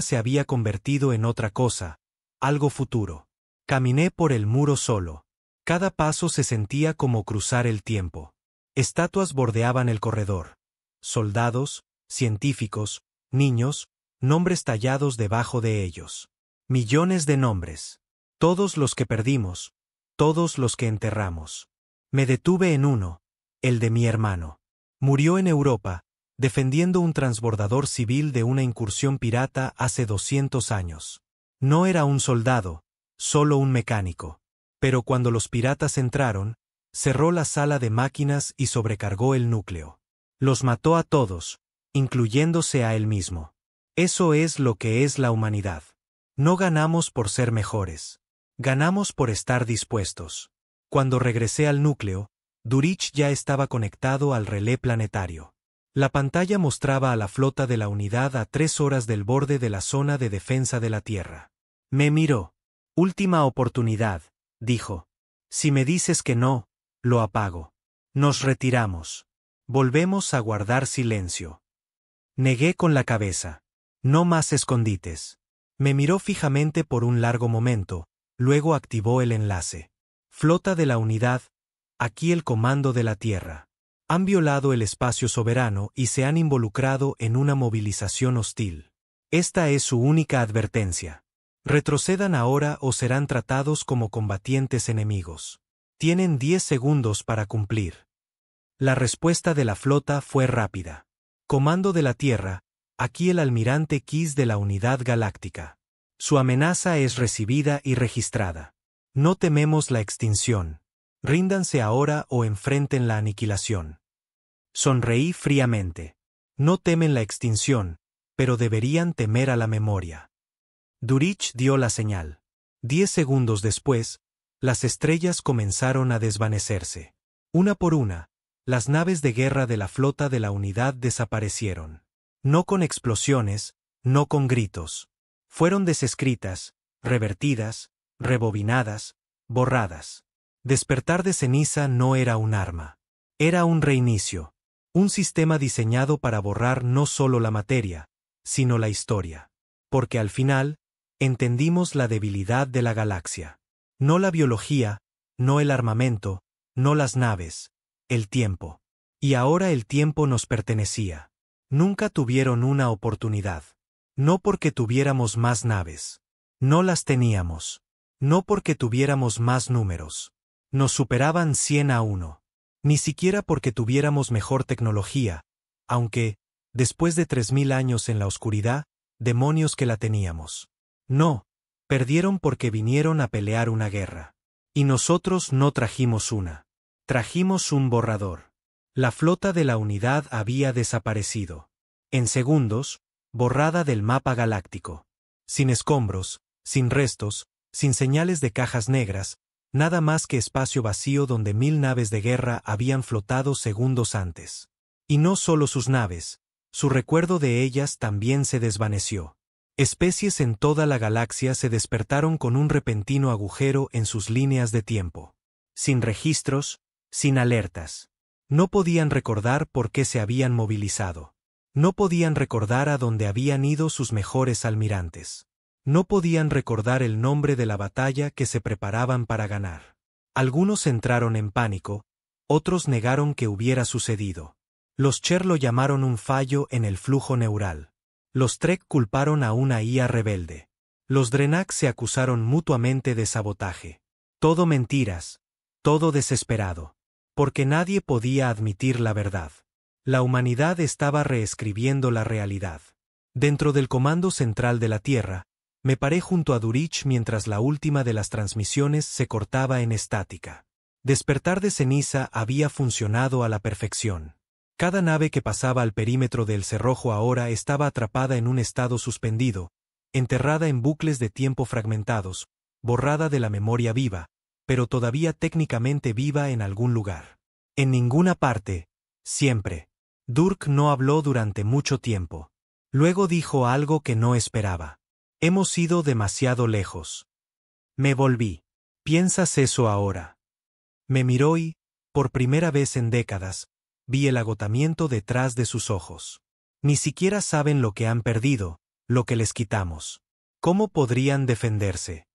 se había convertido en otra cosa, algo futuro. Caminé por el muro solo. Cada paso se sentía como cruzar el tiempo. Estatuas bordeaban el corredor. Soldados, científicos, niños, nombres tallados debajo de ellos. Millones de nombres. Todos los que perdimos, todos los que enterramos. Me detuve en uno, el de mi hermano. Murió en Europa, defendiendo un transbordador civil de una incursión pirata hace 200 años. No era un soldado, solo un mecánico. Pero cuando los piratas entraron, cerró la sala de máquinas y sobrecargó el núcleo. Los mató a todos, incluyéndose a él mismo. Eso es lo que es la humanidad. No ganamos por ser mejores. Ganamos por estar dispuestos. Cuando regresé al núcleo, Durich ya estaba conectado al relé planetario. La pantalla mostraba a la flota de la unidad a 3 horas del borde de la zona de defensa de la Tierra. Me miró. Última oportunidad, dijo. Si me dices que no, lo apago. Nos retiramos. Volvemos a guardar silencio. Negué con la cabeza. No más escondites. Me miró fijamente por un largo momento, luego activó el enlace. Flota de la unidad, aquí el comando de la Tierra. Han violado el espacio soberano y se han involucrado en una movilización hostil. Esta es su única advertencia. Retrocedan ahora o serán tratados como combatientes enemigos. Tienen 10 segundos para cumplir. La respuesta de la flota fue rápida. Comando de la Tierra, aquí el almirante Kiss de la Unidad Galáctica. Su amenaza es recibida y registrada. No tememos la extinción. Ríndanse ahora o enfrenten la aniquilación. Sonreí fríamente. No temen la extinción, pero deberían temer a la memoria. Durich dio la señal. 10 segundos después, las estrellas comenzaron a desvanecerse. Una por una, las naves de guerra de la flota de la unidad desaparecieron. No con explosiones, no con gritos. Fueron desescritas, revertidas, rebobinadas, borradas. Despertar de ceniza no era un arma. Era un reinicio. Un sistema diseñado para borrar no solo la materia, sino la historia. Porque al final, entendimos la debilidad de la galaxia. No la biología, no el armamento, no las naves, el tiempo. Y ahora el tiempo nos pertenecía. Nunca tuvieron una oportunidad. No porque tuviéramos más naves. No las teníamos. No porque tuviéramos más números. Nos superaban 100 a 1. Ni siquiera porque tuviéramos mejor tecnología, aunque, después de 3000 años en la oscuridad, demonios que la teníamos. No, perdieron porque vinieron a pelear una guerra. Y nosotros no trajimos una. Trajimos un borrador. La flota de la unidad había desaparecido. En segundos, borrada del mapa galáctico. Sin escombros, sin restos, sin señales de cajas negras, nada más que espacio vacío donde 1000 naves de guerra habían flotado segundos antes. Y no solo sus naves, su recuerdo de ellas también se desvaneció. Especies en toda la galaxia se despertaron con un repentino agujero en sus líneas de tiempo. Sin registros, sin alertas. No podían recordar por qué se habían movilizado. No podían recordar a dónde habían ido sus mejores almirantes. No podían recordar el nombre de la batalla que se preparaban para ganar. Algunos entraron en pánico, otros negaron que hubiera sucedido. Los Cher lo llamaron un fallo en el flujo neural. Los Trek culparon a una IA rebelde. Los Drenak se acusaron mutuamente de sabotaje. Todo mentiras, todo desesperado. Porque nadie podía admitir la verdad. La humanidad estaba reescribiendo la realidad. Dentro del Comando Central de la Tierra, me paré junto a Durich mientras la última de las transmisiones se cortaba en estática. Despertar de ceniza había funcionado a la perfección. Cada nave que pasaba al perímetro del cerrojo ahora estaba atrapada en un estado suspendido, enterrada en bucles de tiempo fragmentados, borrada de la memoria viva, pero todavía técnicamente viva en algún lugar. En ninguna parte, siempre. Durk no habló durante mucho tiempo. Luego dijo algo que no esperaba. Hemos ido demasiado lejos. Me volví. ¿Piensas eso ahora? Me miró y, por primera vez en décadas, vi el agotamiento detrás de sus ojos. Ni siquiera saben lo que han perdido, lo que les quitamos. ¿Cómo podrían defenderse?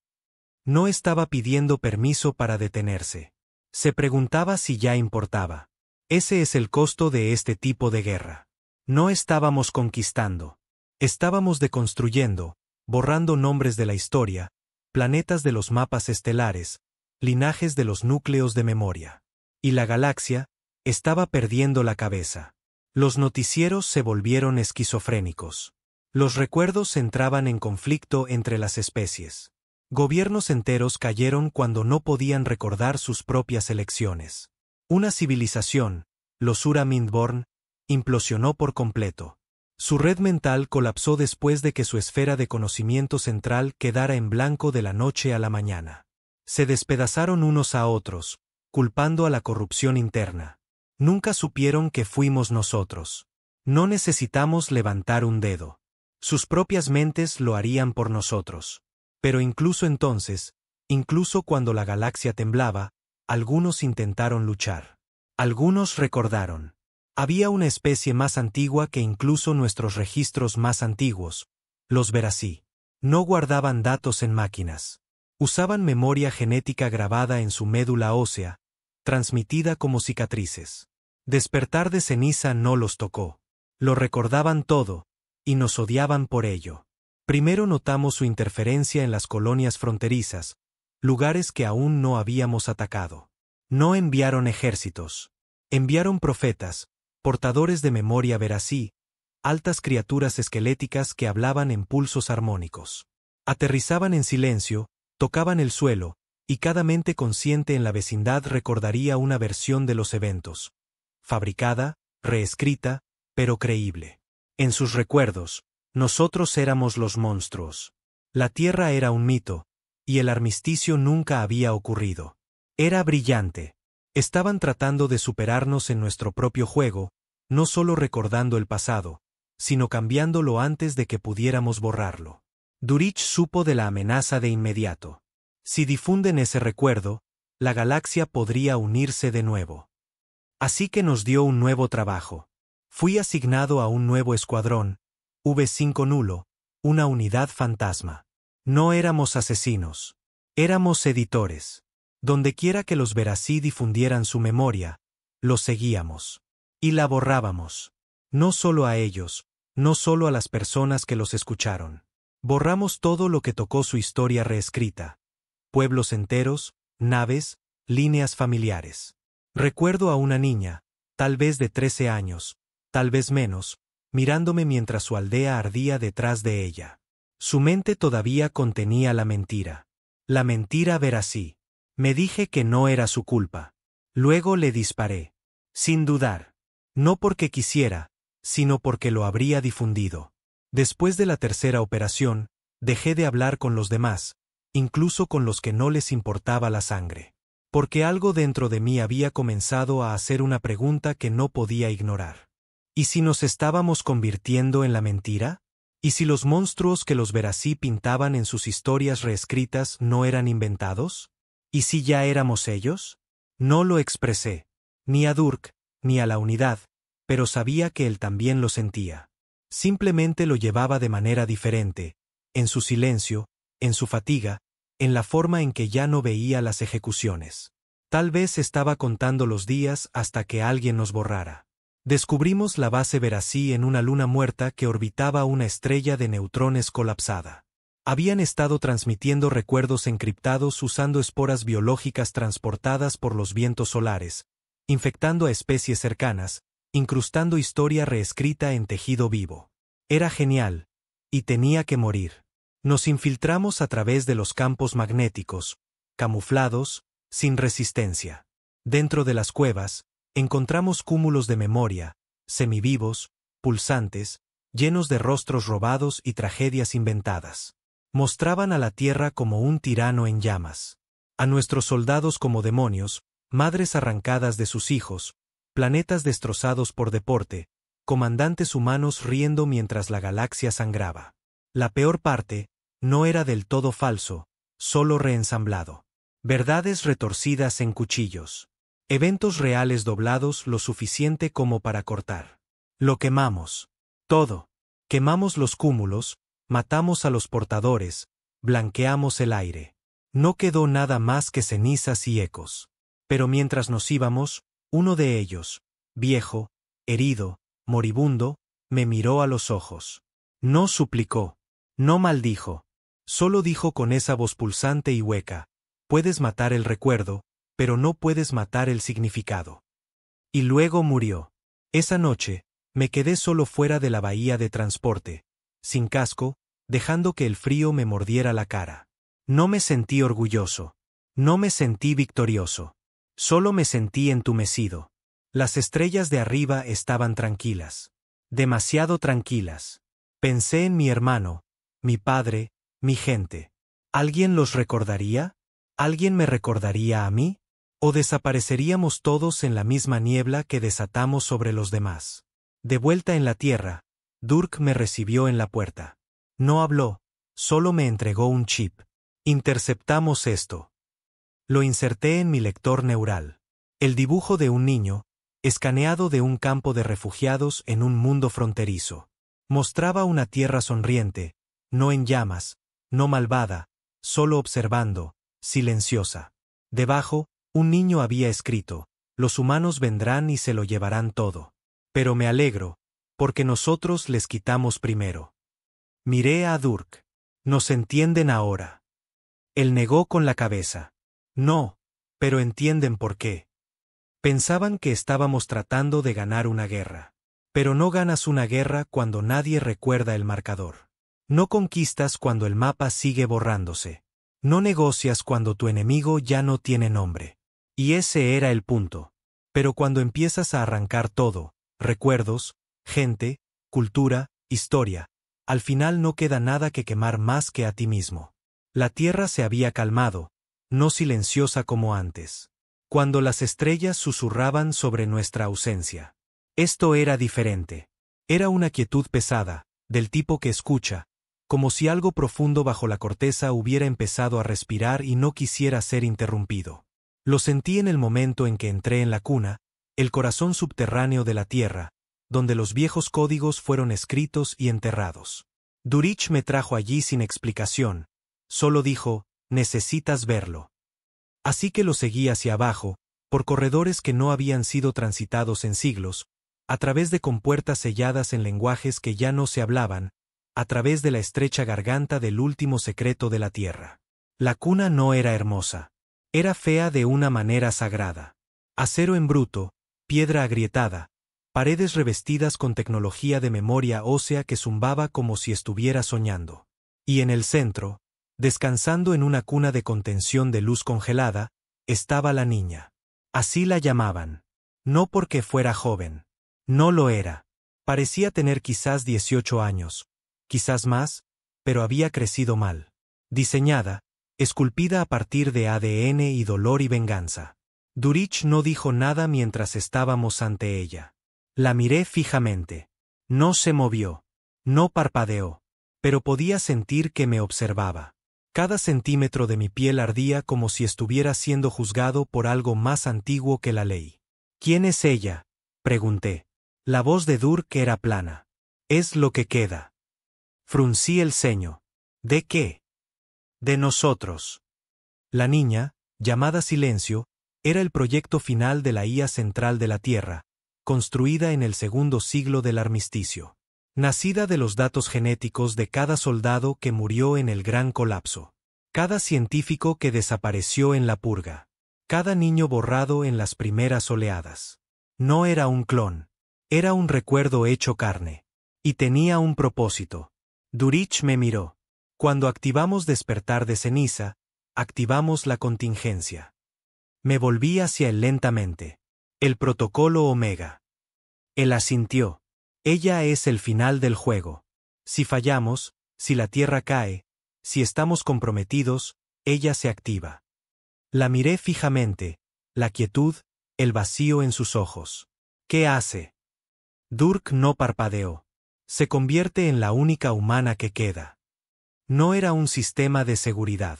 No estaba pidiendo permiso para detenerse. Se preguntaba si ya importaba. Ese es el costo de este tipo de guerra. No estábamos conquistando. Estábamos deconstruyendo, borrando nombres de la historia, planetas de los mapas estelares, linajes de los núcleos de memoria. Y la galaxia estaba perdiendo la cabeza. Los noticieros se volvieron esquizofrénicos. Los recuerdos entraban en conflicto entre las especies. Gobiernos enteros cayeron cuando no podían recordar sus propias elecciones. Una civilización, los Ura Mindborn, implosionó por completo. Su red mental colapsó después de que su esfera de conocimiento central quedara en blanco de la noche a la mañana. Se despedazaron unos a otros, culpando a la corrupción interna. Nunca supieron que fuimos nosotros. No necesitamos levantar un dedo. Sus propias mentes lo harían por nosotros. Pero incluso entonces, incluso cuando la galaxia temblaba, algunos intentaron luchar. Algunos recordaron. Había una especie más antigua que incluso nuestros registros más antiguos, los Verasí. No guardaban datos en máquinas. Usaban memoria genética grabada en su médula ósea, transmitida como cicatrices. Despertar de ceniza no los tocó. Lo recordaban todo, y nos odiaban por ello. Primero notamos su interferencia en las colonias fronterizas, lugares que aún no habíamos atacado. No enviaron ejércitos. Enviaron profetas, portadores de memoria Verasí, altas criaturas esqueléticas que hablaban en pulsos armónicos. Aterrizaban en silencio, tocaban el suelo, y cada mente consciente en la vecindad recordaría una versión de los eventos. Fabricada, reescrita, pero creíble. En sus recuerdos, nosotros éramos los monstruos. La Tierra era un mito, y el armisticio nunca había ocurrido. Era brillante. Estaban tratando de superarnos en nuestro propio juego, no solo recordando el pasado, sino cambiándolo antes de que pudiéramos borrarlo. Durich supo de la amenaza de inmediato. Si difunden ese recuerdo, la galaxia podría unirse de nuevo. Así que nos dio un nuevo trabajo. Fui asignado a un nuevo escuadrón, V5 Nulo, una unidad fantasma. No éramos asesinos. Éramos editores. Dondequiera que los Verasí difundieran su memoria, los seguíamos. Y la borrábamos. No solo a ellos, no solo a las personas que los escucharon. Borramos todo lo que tocó su historia reescrita. Pueblos enteros, naves, líneas familiares. Recuerdo a una niña, tal vez de 13 años, tal vez menos, mirándome mientras su aldea ardía detrás de ella. Su mente todavía contenía la mentira. La mentira verasí. Me dije que no era su culpa. Luego le disparé. Sin dudar. No porque quisiera, sino porque lo habría difundido. Después de la tercera operación, dejé de hablar con los demás, incluso con los que no les importaba la sangre. Porque algo dentro de mí había comenzado a hacer una pregunta que no podía ignorar. ¿Y si nos estábamos convirtiendo en la mentira? ¿Y si los monstruos que los Verasí pintaban en sus historias reescritas no eran inventados? ¿Y si ya éramos ellos? No lo expresé, ni a Durk, ni a la unidad, pero sabía que él también lo sentía. Simplemente lo llevaba de manera diferente, en su silencio, en su fatiga, en la forma en que ya no veía las ejecuciones. Tal vez estaba contando los días hasta que alguien nos borrara. Descubrimos la base Verasí en una luna muerta que orbitaba una estrella de neutrones colapsada. Habían estado transmitiendo recuerdos encriptados usando esporas biológicas transportadas por los vientos solares, infectando a especies cercanas, incrustando historia reescrita en tejido vivo. Era genial, y tenía que morir. Nos infiltramos a través de los campos magnéticos, camuflados, sin resistencia. Dentro de las cuevas, encontramos cúmulos de memoria, semivivos, pulsantes, llenos de rostros robados y tragedias inventadas. Mostraban a la Tierra como un tirano en llamas. A nuestros soldados como demonios, madres arrancadas de sus hijos, planetas destrozados por deporte, comandantes humanos riendo mientras la galaxia sangraba. La peor parte, no era del todo falso, solo reensamblado. Verdades retorcidas en cuchillos. Eventos reales doblados lo suficiente como para cortar. Lo quemamos. Todo. Quemamos los cúmulos, matamos a los portadores, blanqueamos el aire. No quedó nada más que cenizas y ecos. Pero mientras nos íbamos, uno de ellos, viejo, herido, moribundo, me miró a los ojos. No suplicó. No maldijo. Solo dijo con esa voz pulsante y hueca: puedes matar el recuerdo, pero no puedes matar el significado. Y luego murió. Esa noche, me quedé solo fuera de la bahía de transporte, sin casco, dejando que el frío me mordiera la cara. No me sentí orgulloso. No me sentí victorioso. Solo me sentí entumecido. Las estrellas de arriba estaban tranquilas. Demasiado tranquilas. Pensé en mi hermano, mi padre, mi gente. ¿Alguien los recordaría? ¿Alguien me recordaría a mí? ¿O desapareceríamos todos en la misma niebla que desatamos sobre los demás? De vuelta en la Tierra, Durk me recibió en la puerta. No habló, solo me entregó un chip. Interceptamos esto. Lo inserté en mi lector neural. El dibujo de un niño, escaneado de un campo de refugiados en un mundo fronterizo. Mostraba una Tierra sonriente, no en llamas, no malvada, solo observando, silenciosa. Debajo, un niño había escrito: los humanos vendrán y se lo llevarán todo. Pero me alegro, porque nosotros les quitamos primero. Miré a Durk. ¿Nos entienden ahora? Él negó con la cabeza. No, pero entienden por qué. Pensaban que estábamos tratando de ganar una guerra. Pero no ganas una guerra cuando nadie recuerda el marcador. No conquistas cuando el mapa sigue borrándose. No negocias cuando tu enemigo ya no tiene nombre. Y ese era el punto. Pero cuando empiezas a arrancar todo, recuerdos, gente, cultura, historia, al final no queda nada que quemar más que a ti mismo. La Tierra se había calmado, no silenciosa como antes. Cuando las estrellas susurraban sobre nuestra ausencia. Esto era diferente. Era una quietud pesada, del tipo que escucha, como si algo profundo bajo la corteza hubiera empezado a respirar y no quisiera ser interrumpido. Lo sentí en el momento en que entré en la cuna, el corazón subterráneo de la Tierra, donde los viejos códigos fueron escritos y enterrados. Durich me trajo allí sin explicación, solo dijo: necesitas verlo. Así que lo seguí hacia abajo, por corredores que no habían sido transitados en siglos, a través de compuertas selladas en lenguajes que ya no se hablaban, a través de la estrecha garganta del último secreto de la Tierra. La cuna no era hermosa. Era fea de una manera sagrada. Acero en bruto, piedra agrietada, paredes revestidas con tecnología de memoria ósea que zumbaba como si estuviera soñando. Y en el centro, descansando en una cuna de contención de luz congelada, estaba la niña. Así la llamaban. No porque fuera joven. No lo era. Parecía tener quizás 18 años, quizás más, pero había crecido mal. Diseñada, esculpida a partir de ADN y dolor y venganza. Durich no dijo nada mientras estábamos ante ella. La miré fijamente. No se movió. No parpadeó. Pero podía sentir que me observaba. Cada centímetro de mi piel ardía como si estuviera siendo juzgado por algo más antiguo que la ley. ¿Quién es ella?, pregunté. La voz de Durk era plana. Es lo que queda. Fruncí el ceño. ¿De qué? De nosotros. La niña, llamada Silencio, era el proyecto final de la IA central de la Tierra, construida en el segundo siglo del armisticio. Nacida de los datos genéticos de cada soldado que murió en el gran colapso. Cada científico que desapareció en la purga. Cada niño borrado en las primeras oleadas. No era un clon. Era un recuerdo hecho carne. Y tenía un propósito. Durich me miró. Cuando activamos despertar de ceniza, activamos la contingencia. Me volví hacia él lentamente. El protocolo Omega. Él asintió. Ella es el final del juego. Si fallamos, si la Tierra cae, si estamos comprometidos, ella se activa. La miré fijamente, la quietud, el vacío en sus ojos. ¿Qué hace? Durk no parpadeó. Se convierte en la única humana que queda. No era un sistema de seguridad.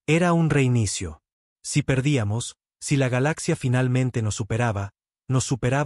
Era un reinicio. Si perdíamos, si la galaxia finalmente nos superaba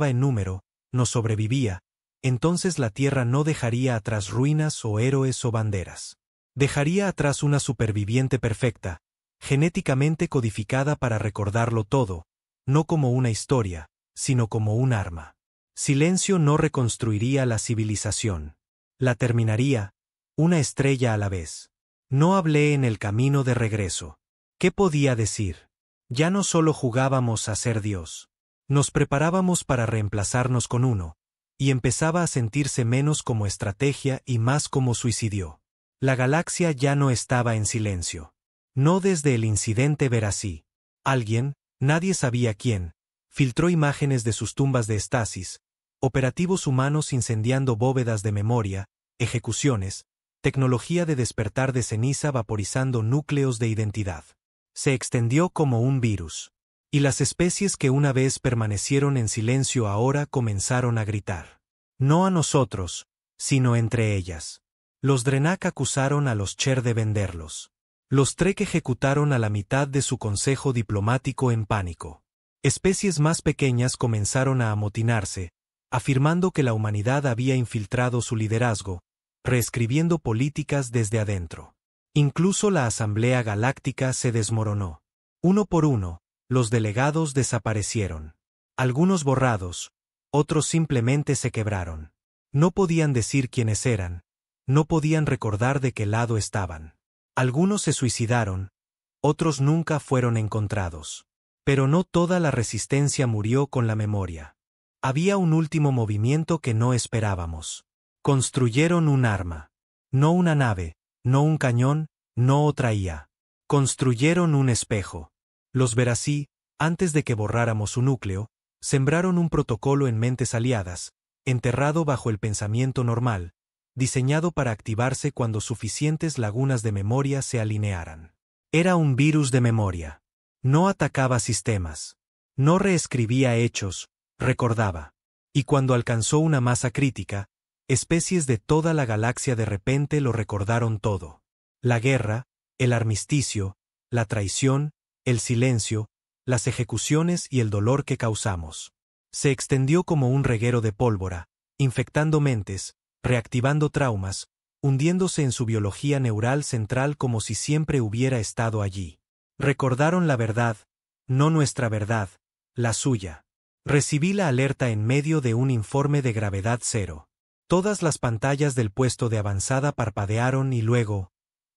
en número, nos sobrevivía, entonces la Tierra no dejaría atrás ruinas o héroes o banderas. Dejaría atrás una superviviente perfecta, genéticamente codificada para recordarlo todo, no como una historia, sino como un arma. Silencio no reconstruiría la civilización. La terminaría, una estrella a la vez. No hablé en el camino de regreso. ¿Qué podía decir? Ya no solo jugábamos a ser Dios. Nos preparábamos para reemplazarnos con uno, y empezaba a sentirse menos como estrategia y más como suicidio. La galaxia ya no estaba en silencio. No desde el incidente Verací. Alguien, nadie sabía quién, filtró imágenes de sus tumbas de estasis, operativos humanos incendiando bóvedas de memoria, ejecuciones, tecnología de despertar de ceniza vaporizando núcleos de identidad. Se extendió como un virus. Y las especies que una vez permanecieron en silencio ahora comenzaron a gritar. No a nosotros, sino entre ellas. Los Drenak acusaron a los Cher de venderlos. Los Trek ejecutaron a la mitad de su consejo diplomático en pánico. Especies más pequeñas comenzaron a amotinarse, afirmando que la humanidad había infiltrado su liderazgo, reescribiendo políticas desde adentro. Incluso la Asamblea Galáctica se desmoronó. Uno por uno, los delegados desaparecieron. Algunos borrados, otros simplemente se quebraron. No podían decir quiénes eran, no podían recordar de qué lado estaban. Algunos se suicidaron, otros nunca fueron encontrados. Pero no toda la resistencia murió con la memoria. Había un último movimiento que no esperábamos. Construyeron un arma. No una nave, no un cañón, no otra IA. Construyeron un espejo. Los Verací, antes de que borráramos su núcleo, sembraron un protocolo en mentes aliadas, enterrado bajo el pensamiento normal, diseñado para activarse cuando suficientes lagunas de memoria se alinearan. Era un virus de memoria. No atacaba sistemas. No reescribía hechos, recordaba. Y cuando alcanzó una masa crítica, especies de toda la galaxia de repente lo recordaron todo. La guerra, el armisticio, la traición, el silencio, las ejecuciones y el dolor que causamos. Se extendió como un reguero de pólvora, infectando mentes, reactivando traumas, hundiéndose en su biología neural central como si siempre hubiera estado allí. Recordaron la verdad, no nuestra verdad, la suya. Recibí la alerta en medio de un informe de gravedad cero. Todas las pantallas del puesto de avanzada parpadearon y luego...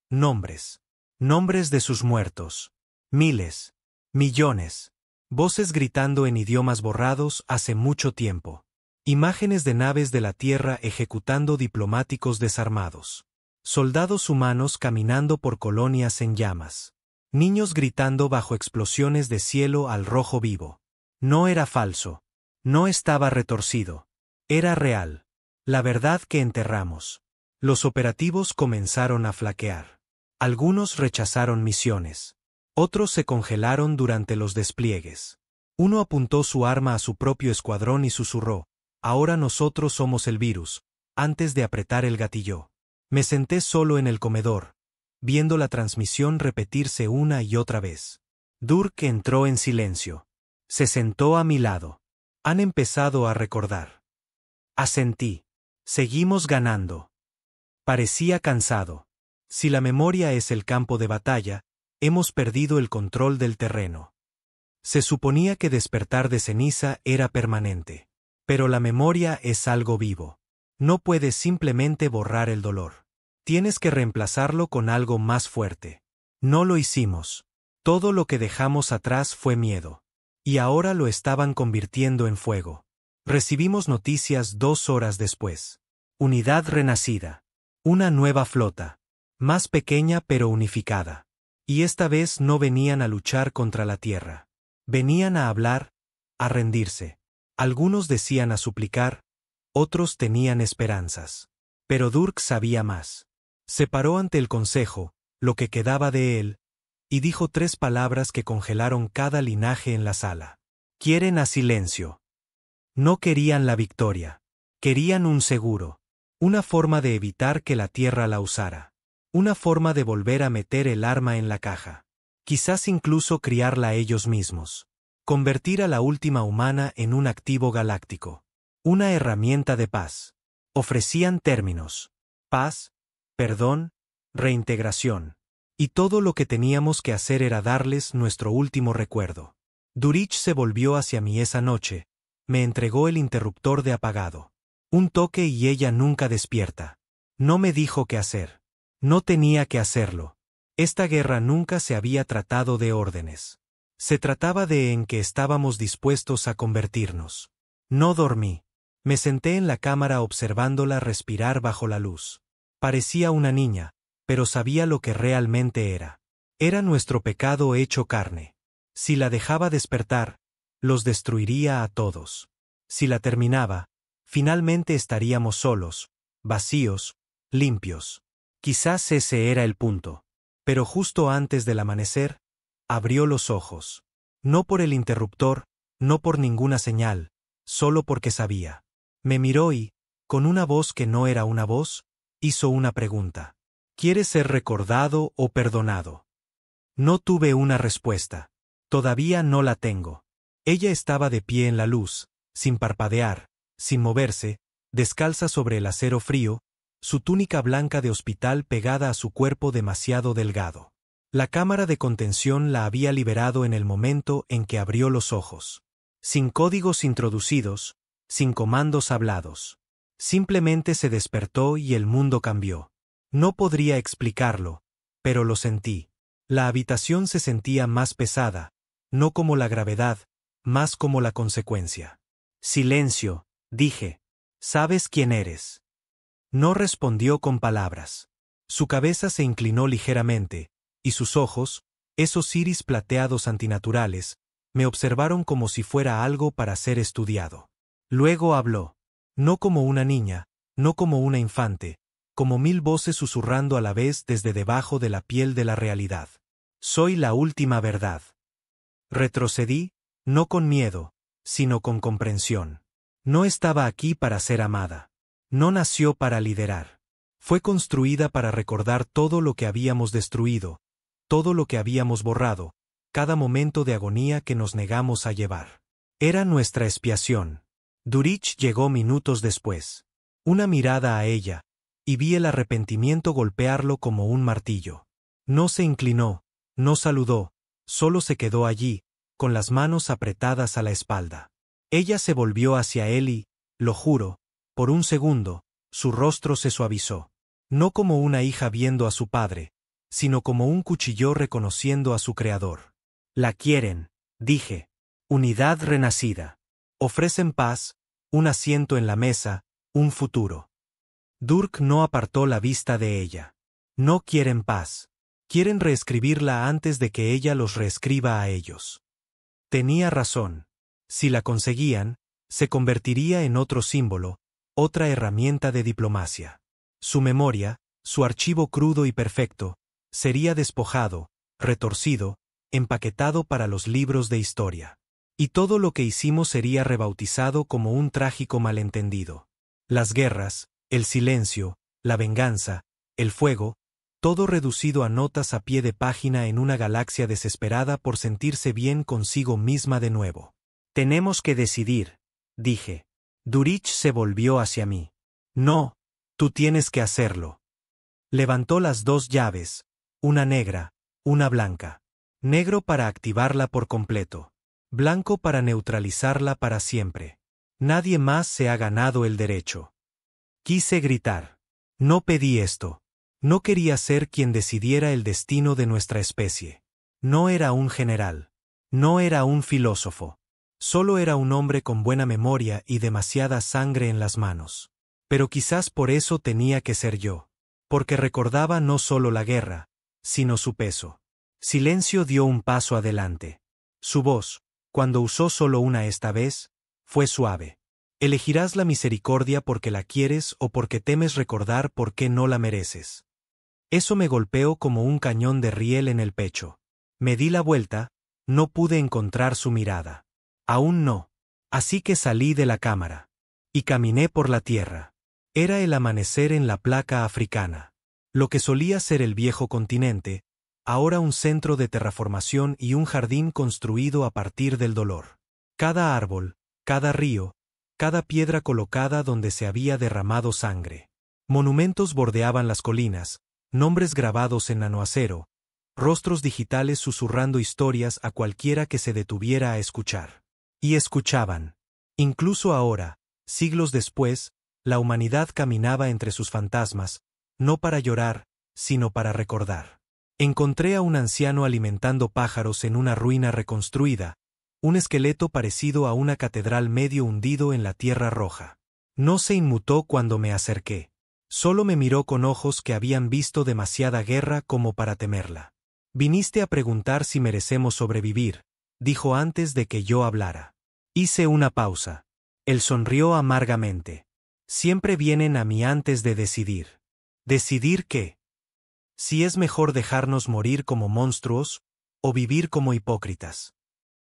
nombres. Nombres de sus muertos. Miles. Millones. Voces gritando en idiomas borrados hace mucho tiempo. Imágenes de naves de la Tierra ejecutando diplomáticos desarmados. Soldados humanos caminando por colonias en llamas. Niños gritando bajo explosiones de cielo al rojo vivo. No era falso. No estaba retorcido. Era real. La verdad que enterramos. Los operativos comenzaron a flaquear. Algunos rechazaron misiones. Otros se congelaron durante los despliegues. Uno apuntó su arma a su propio escuadrón y susurró: «Ahora nosotros somos el virus», antes de apretar el gatillo. Me senté solo en el comedor, viendo la transmisión repetirse una y otra vez. Durk entró en silencio. Se sentó a mi lado. Han empezado a recordar. Asentí. Seguimos ganando. Parecía cansado. Si la memoria es el campo de batalla, hemos perdido el control del terreno. Se suponía que despertar de ceniza era permanente. Pero la memoria es algo vivo. No puedes simplemente borrar el dolor. Tienes que reemplazarlo con algo más fuerte. No lo hicimos. Todo lo que dejamos atrás fue miedo. Y ahora lo estaban convirtiendo en fuego. Recibimos noticias 2 horas después. Unidad renacida. Una nueva flota. Más pequeña pero unificada. Y esta vez no venían a luchar contra la Tierra. Venían a hablar, a rendirse. Algunos decían a suplicar, otros tenían esperanzas. Pero Durk sabía más. Se paró ante el consejo, lo que quedaba de él, y dijo 3 palabras que congelaron cada linaje en la sala. Quieren a silencio. No querían la victoria. Querían un seguro. Una forma de evitar que la Tierra la usara. Una forma de volver a meter el arma en la caja. Quizás incluso criarla ellos mismos. Convertir a la última humana en un activo galáctico. Una herramienta de paz. Ofrecían términos. Paz, perdón, reintegración. Y todo lo que teníamos que hacer era darles nuestro último recuerdo. Durich se volvió hacia mí esa noche. Me entregó el interruptor de apagado. Un toque y ella nunca despierta. No me dijo qué hacer. No tenía que hacerlo. Esta guerra nunca se había tratado de órdenes. Se trataba de en qué estábamos dispuestos a convertirnos. No dormí. Me senté en la cámara observándola respirar bajo la luz. Parecía una niña, pero sabía lo que realmente era. Era nuestro pecado hecho carne. Si la dejaba despertar, los destruiría a todos. Si la terminaba, finalmente estaríamos solos, vacíos, limpios. Quizás ese era el punto. Pero justo antes del amanecer, abrió los ojos. No por el interruptor, no por ninguna señal, solo porque sabía. Me miró y, con una voz que no era una voz, hizo una pregunta. ¿Quieres ser recordado o perdonado? No tuve una respuesta. Todavía no la tengo. Ella estaba de pie en la luz, sin parpadear, sin moverse, descalza sobre el acero frío, su túnica blanca de hospital pegada a su cuerpo demasiado delgado. La cámara de contención la había liberado en el momento en que abrió los ojos. Sin códigos introducidos, sin comandos hablados. Simplemente se despertó y el mundo cambió. No podría explicarlo, pero lo sentí. La habitación se sentía más pesada, no como la gravedad, más como la consecuencia. Silencio, dije. ¿Sabes quién eres? No respondió con palabras. Su cabeza se inclinó ligeramente, y sus ojos, esos iris plateados antinaturales, me observaron como si fuera algo para ser estudiado. Luego habló. No como una niña, no como una infante, como 1000 voces susurrando a la vez desde debajo de la piel de la realidad. Soy la última verdad. Retrocedí, no con miedo, sino con comprensión. No estaba aquí para ser amada. No nació para liderar. Fue construida para recordar todo lo que habíamos destruido, todo lo que habíamos borrado, cada momento de agonía que nos negamos a llevar. Era nuestra expiación. Durich llegó minutos después. Una mirada a ella, y vi el arrepentimiento golpearlo como un martillo. No se inclinó, no saludó, solo se quedó allí, con las manos apretadas a la espalda. Ella se volvió hacia él y, lo juro, por un segundo, su rostro se suavizó. No como una hija viendo a su padre, sino como un cuchillo reconociendo a su creador. La quieren, dije. Unidad renacida. Ofrecen paz, un asiento en la mesa, un futuro. Durk no apartó la vista de ella. No quieren paz. Quieren reescribirla antes de que ella los reescriba a ellos. Tenía razón. Si la conseguían, se convertiría en otro símbolo, otra herramienta de diplomacia. Su memoria, su archivo crudo y perfecto, sería despojado, retorcido, empaquetado para los libros de historia. Y todo lo que hicimos sería rebautizado como un trágico malentendido. Las guerras, el silencio, la venganza, el fuego, todo reducido a notas a pie de página en una galaxia desesperada por sentirse bien consigo misma de nuevo. Tenemos que decidir, dije. Durich se volvió hacia mí. No, tú tienes que hacerlo. Levantó las dos llaves, una negra, una blanca. Negro para activarla por completo. Blanco para neutralizarla para siempre. Nadie más se ha ganado el derecho. Quise gritar. No pedí esto. No quería ser quien decidiera el destino de nuestra especie. No era un general. No era un filósofo. Solo era un hombre con buena memoria y demasiada sangre en las manos. Pero quizás por eso tenía que ser yo. Porque recordaba no solo la guerra, sino su peso. Silencio dio un paso adelante. Su voz, cuando usó solo una esta vez, fue suave. Elegirás la misericordia porque la quieres o porque temes recordar por qué no la mereces. Eso me golpeó como un cañón de riel en el pecho. Me di la vuelta, no pude encontrar su mirada. Aún no. Así que salí de la cámara. Y caminé por la tierra. Era el amanecer en la placa africana. Lo que solía ser el viejo continente, ahora un centro de terraformación y un jardín construido a partir del dolor. Cada árbol, cada río, cada piedra colocada donde se había derramado sangre. Monumentos bordeaban las colinas, nombres grabados en nanoacero, rostros digitales susurrando historias a cualquiera que se detuviera a escuchar. Y escuchaban. Incluso ahora, siglos después, la humanidad caminaba entre sus fantasmas, no para llorar, sino para recordar. Encontré a un anciano alimentando pájaros en una ruina reconstruida, un esqueleto parecido a una catedral medio hundido en la tierra roja. No se inmutó cuando me acerqué. Solo me miró con ojos que habían visto demasiada guerra como para temerla. Viniste a preguntar si merecemos sobrevivir, dijo antes de que yo hablara. Hice una pausa. Él sonrió amargamente. Siempre vienen a mí antes de decidir. ¿Decidir qué? Si es mejor dejarnos morir como monstruos, o vivir como hipócritas.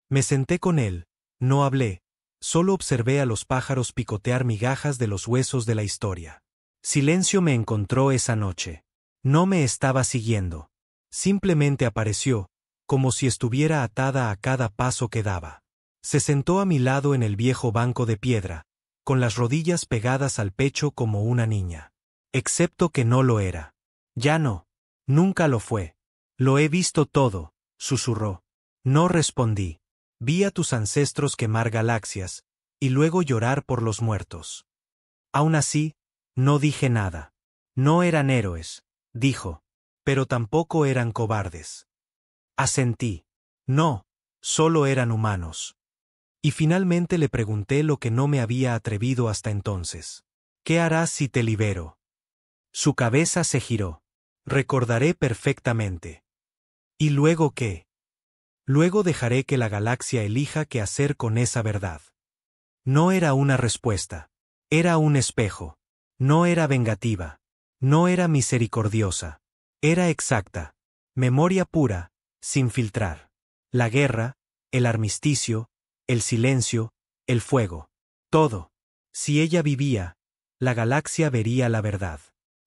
Me senté con él, no hablé, solo observé a los pájaros picotear migajas de los huesos de la historia. Silencio me encontró esa noche. No me estaba siguiendo. Simplemente apareció, como si estuviera atada a cada paso que daba. Se sentó a mi lado en el viejo banco de piedra, con las rodillas pegadas al pecho como una niña. Excepto que no lo era. Ya no. Nunca lo fue. Lo he visto todo, susurró. No respondí. Vi a tus ancestros quemar galaxias, y luego llorar por los muertos. Aún así, no dije nada. No eran héroes, dijo, pero tampoco eran cobardes. Asentí. No, solo eran humanos. Y finalmente le pregunté lo que no me había atrevido hasta entonces. ¿Qué harás si te libero? Su cabeza se giró. Recordaré perfectamente. ¿Y luego qué? Luego dejaré que la galaxia elija qué hacer con esa verdad. No era una respuesta. Era un espejo. No era vengativa. No era misericordiosa. Era exacta. Memoria pura, sin filtrar. La guerra, el armisticio, el silencio, el fuego. Todo. Si ella vivía, la galaxia vería la verdad.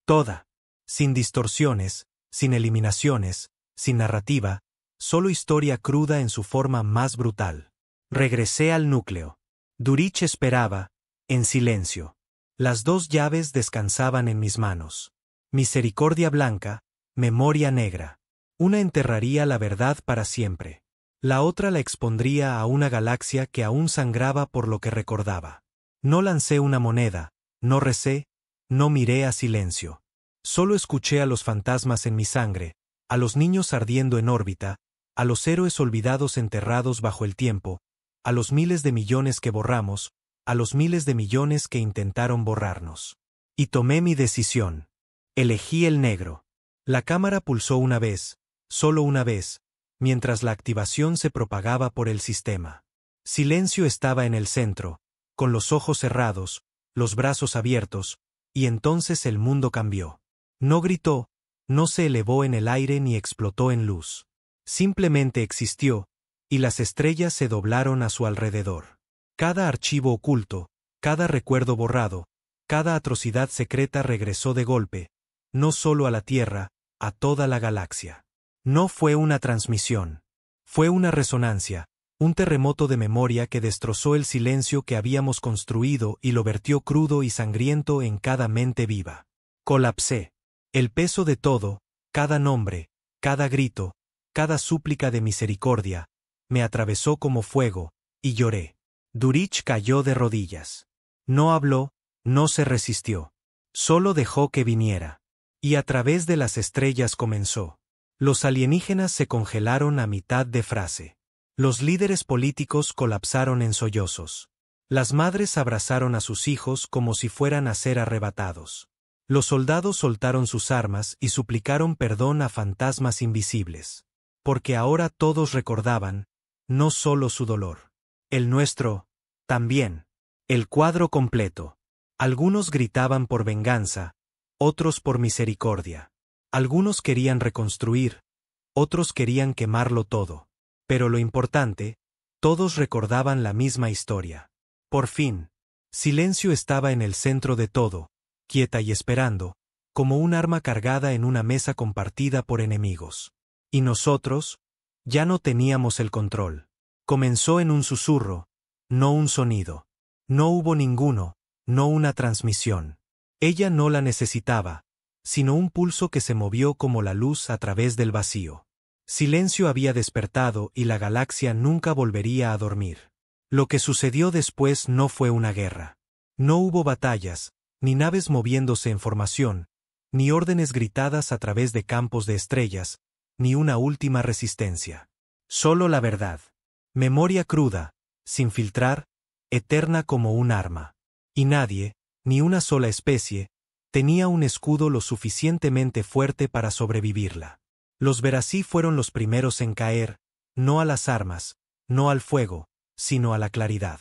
Toda. Sin distorsiones, sin eliminaciones, sin narrativa, solo historia cruda en su forma más brutal. Regresé al núcleo. Durich esperaba, en silencio. Las dos llaves descansaban en mis manos. Misericordia blanca, memoria negra. Una enterraría la verdad para siempre. La otra la expondría a una galaxia que aún sangraba por lo que recordaba. No lancé una moneda, no recé, no miré a silencio. Solo escuché a los fantasmas en mi sangre, a los niños ardiendo en órbita, a los héroes olvidados enterrados bajo el tiempo, a los miles de millones que borramos, a los miles de millones que intentaron borrarnos. Y tomé mi decisión. Elegí el negro. La cámara pulsó una vez, solo una vez, mientras la activación se propagaba por el sistema. Silencio estaba en el centro, con los ojos cerrados, los brazos abiertos, y entonces el mundo cambió. No gritó, no se elevó en el aire ni explotó en luz. Simplemente existió, y las estrellas se doblaron a su alrededor. Cada archivo oculto, cada recuerdo borrado, cada atrocidad secreta regresó de golpe, no solo a la Tierra, a toda la galaxia. No fue una transmisión. Fue una resonancia, un terremoto de memoria que destrozó el silencio que habíamos construido y lo vertió crudo y sangriento en cada mente viva. Colapsé. El peso de todo, cada nombre, cada grito, cada súplica de misericordia, me atravesó como fuego, y lloré. Durich cayó de rodillas. No habló, no se resistió. Solo dejó que viniera. Y a través de las estrellas comenzó. Los alienígenas se congelaron a mitad de frase. Los líderes políticos colapsaron en sollozos. Las madres abrazaron a sus hijos como si fueran a ser arrebatados. Los soldados soltaron sus armas y suplicaron perdón a fantasmas invisibles. Porque ahora todos recordaban, no solo su dolor. El nuestro, también. El cuadro completo. Algunos gritaban por venganza, otros por misericordia. Algunos querían reconstruir, otros querían quemarlo todo. Pero lo importante, todos recordaban la misma historia. Por fin, Silencio estaba en el centro de todo, quieta y esperando, como un arma cargada en una mesa compartida por enemigos. Y nosotros, ya no teníamos el control. Comenzó en un susurro, no un sonido. No hubo ninguno, no una transmisión. Ella no la necesitaba, sino un pulso que se movió como la luz a través del vacío. Silencio había despertado y la galaxia nunca volvería a dormir. Lo que sucedió después no fue una guerra. No hubo batallas, ni naves moviéndose en formación, ni órdenes gritadas a través de campos de estrellas, ni una última resistencia. Solo la verdad. Memoria cruda, sin filtrar, eterna como un arma. Y nadie, ni una sola especie, tenía un escudo lo suficientemente fuerte para sobrevivirla. Los Verací fueron los primeros en caer, no a las armas, no al fuego, sino a la claridad.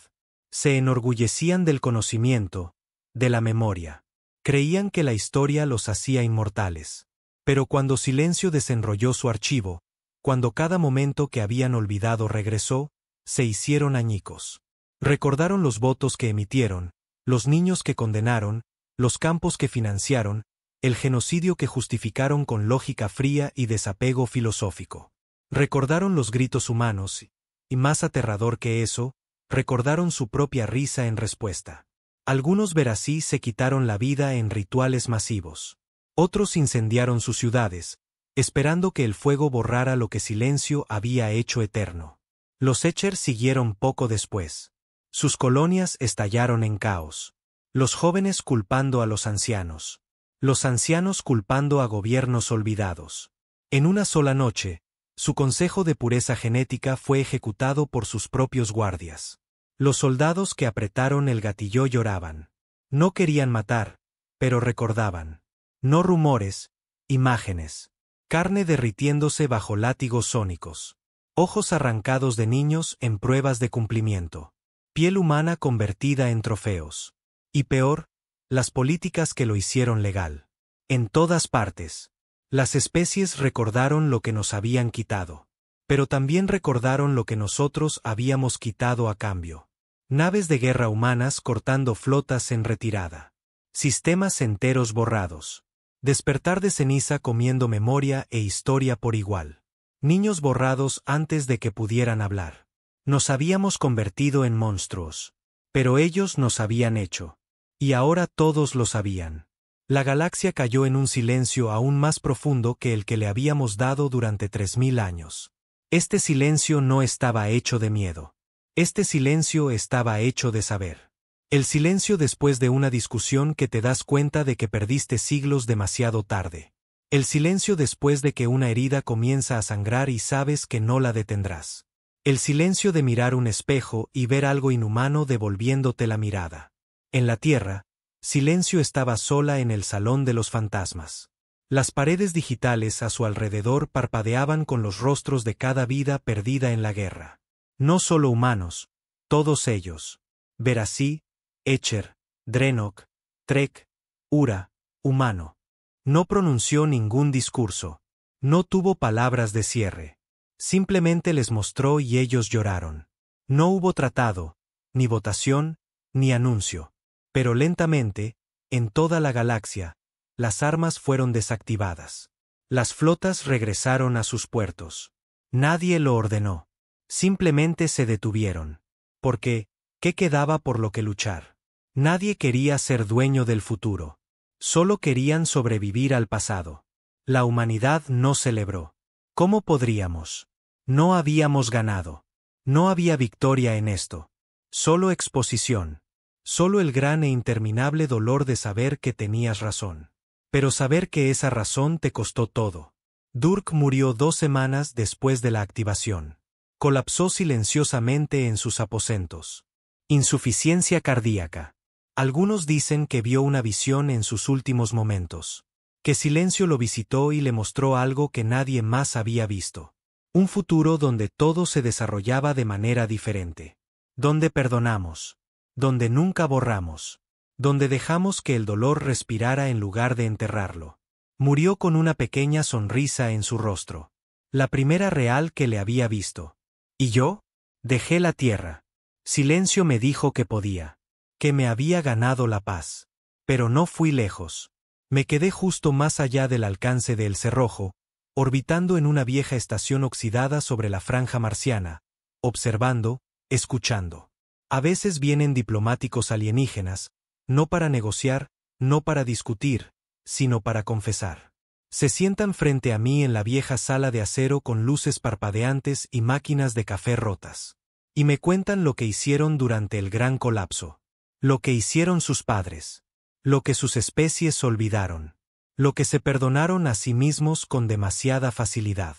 Se enorgullecían del conocimiento, de la memoria. Creían que la historia los hacía inmortales. Pero cuando Silencio desenrolló su archivo, cuando cada momento que habían olvidado regresó, se hicieron añicos. Recordaron los votos que emitieron, los niños que condenaron, los campos que financiaron, el genocidio que justificaron con lógica fría y desapego filosófico. Recordaron los gritos humanos, y más aterrador que eso, recordaron su propia risa en respuesta. Algunos Verací se quitaron la vida en rituales masivos. Otros incendiaron sus ciudades, esperando que el fuego borrara lo que Silencio había hecho eterno. Los Etcher siguieron poco después. Sus colonias estallaron en caos. Los jóvenes culpando a los ancianos. Los ancianos culpando a gobiernos olvidados. En una sola noche, su consejo de pureza genética fue ejecutado por sus propios guardias. Los soldados que apretaron el gatillo lloraban. No querían matar, pero recordaban. No rumores, imágenes. Carne derritiéndose bajo látigos sónicos. Ojos arrancados de niños en pruebas de cumplimiento. Piel humana convertida en trofeos. Y peor, las políticas que lo hicieron legal. En todas partes. Las especies recordaron lo que nos habían quitado. Pero también recordaron lo que nosotros habíamos quitado a cambio. Naves de guerra humanas cortando flotas en retirada. Sistemas enteros borrados. Despertar de ceniza comiendo memoria e historia por igual. Niños borrados antes de que pudieran hablar. Nos habíamos convertido en monstruos. Pero ellos nos habían hecho. Y ahora todos lo sabían. La galaxia cayó en un silencio aún más profundo que el que le habíamos dado durante 3000 años. Este silencio no estaba hecho de miedo. Este silencio estaba hecho de saber. El silencio después de una discusión que te das cuenta de que perdiste siglos demasiado tarde. El silencio después de que una herida comienza a sangrar y sabes que no la detendrás. El silencio de mirar un espejo y ver algo inhumano devolviéndote la mirada. En la Tierra, Silencio estaba sola en el salón de los fantasmas. Las paredes digitales a su alrededor parpadeaban con los rostros de cada vida perdida en la guerra. No solo humanos, todos ellos. Verasí, Echer, Drenok, Trek, Ura, humano. No pronunció ningún discurso. No tuvo palabras de cierre. Simplemente les mostró y ellos lloraron. No hubo tratado, ni votación, ni anuncio. Pero lentamente, en toda la galaxia, las armas fueron desactivadas. Las flotas regresaron a sus puertos. Nadie lo ordenó. Simplemente se detuvieron. Porque, ¿qué quedaba por lo que luchar? Nadie quería ser dueño del futuro. Solo querían sobrevivir al pasado. La humanidad no celebró. ¿Cómo podríamos? No habíamos ganado. No había victoria en esto. Solo exposición. Solo el gran e interminable dolor de saber que tenías razón. Pero saber que esa razón te costó todo. Durk murió 2 semanas después de la activación. Colapsó silenciosamente en sus aposentos. Insuficiencia cardíaca. Algunos dicen que vio una visión en sus últimos momentos. Que Silencio lo visitó y le mostró algo que nadie más había visto. Un futuro donde todo se desarrollaba de manera diferente. Donde perdonamos. Donde nunca borramos. Donde dejamos que el dolor respirara en lugar de enterrarlo. Murió con una pequeña sonrisa en su rostro. La primera real que le había visto. ¿Y yo? Dejé la tierra. Silencio me dijo que podía. Que me había ganado la paz. Pero no fui lejos. Me quedé justo más allá del alcance del cerrojo, orbitando en una vieja estación oxidada sobre la franja marciana, observando, escuchando. A veces vienen diplomáticos alienígenas, no para negociar, no para discutir, sino para confesar. Se sientan frente a mí en la vieja sala de acero con luces parpadeantes y máquinas de café rotas. Y me cuentan lo que hicieron durante el gran colapso. Lo que hicieron sus padres. Lo que sus especies olvidaron. Lo que se perdonaron a sí mismos con demasiada facilidad.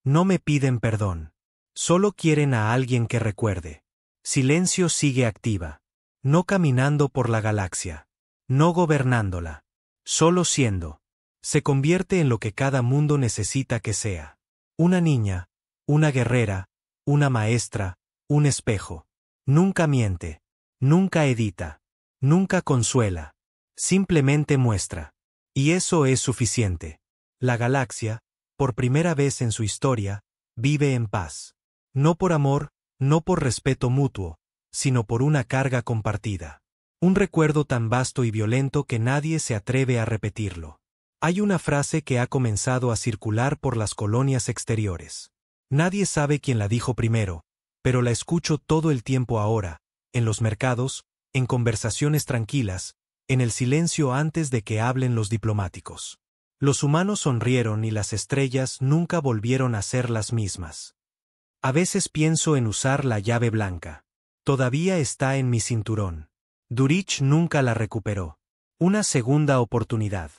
No me piden perdón. Solo quieren a alguien que recuerde. Silencio sigue activa. No caminando por la galaxia. No gobernándola. Solo siendo. Se convierte en lo que cada mundo necesita que sea. Una niña, una guerrera, una maestra, un espejo. Nunca miente. Nunca edita. Nunca consuela. Simplemente muestra. Y eso es suficiente. La galaxia, por primera vez en su historia, vive en paz. No por amor, no por respeto mutuo, sino por una carga compartida. Un recuerdo tan vasto y violento que nadie se atreve a repetirlo. Hay una frase que ha comenzado a circular por las colonias exteriores. Nadie sabe quién la dijo primero, pero la escucho todo el tiempo ahora, en los mercados, en conversaciones tranquilas, en el silencio antes de que hablen los diplomáticos. Los humanos sonrieron y las estrellas nunca volvieron a ser las mismas. A veces pienso en usar la llave blanca. Todavía está en mi cinturón. Durich nunca la recuperó. Una segunda oportunidad.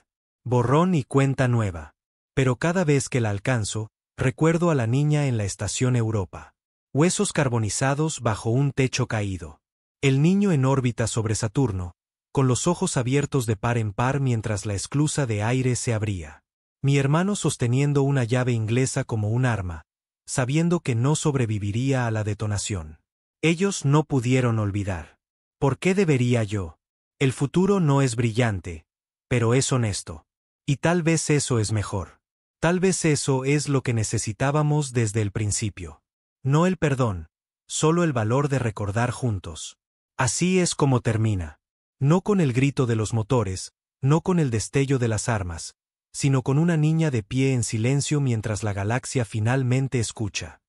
Borrón y cuenta nueva. Pero cada vez que la alcanzo, recuerdo a la niña en la estación Europa. Huesos carbonizados bajo un techo caído. El niño en órbita sobre Saturno, con los ojos abiertos de par en par mientras la esclusa de aire se abría. Mi hermano sosteniendo una llave inglesa como un arma, sabiendo que no sobreviviría a la detonación. Ellos no pudieron olvidar. ¿Por qué debería yo? El futuro no es brillante, pero es honesto. Y tal vez eso es mejor. Tal vez eso es lo que necesitábamos desde el principio. No el perdón, solo el valor de recordar juntos. Así es como termina. No con el grito de los motores, no con el destello de las armas, sino con una niña de pie en silencio mientras la galaxia finalmente escucha.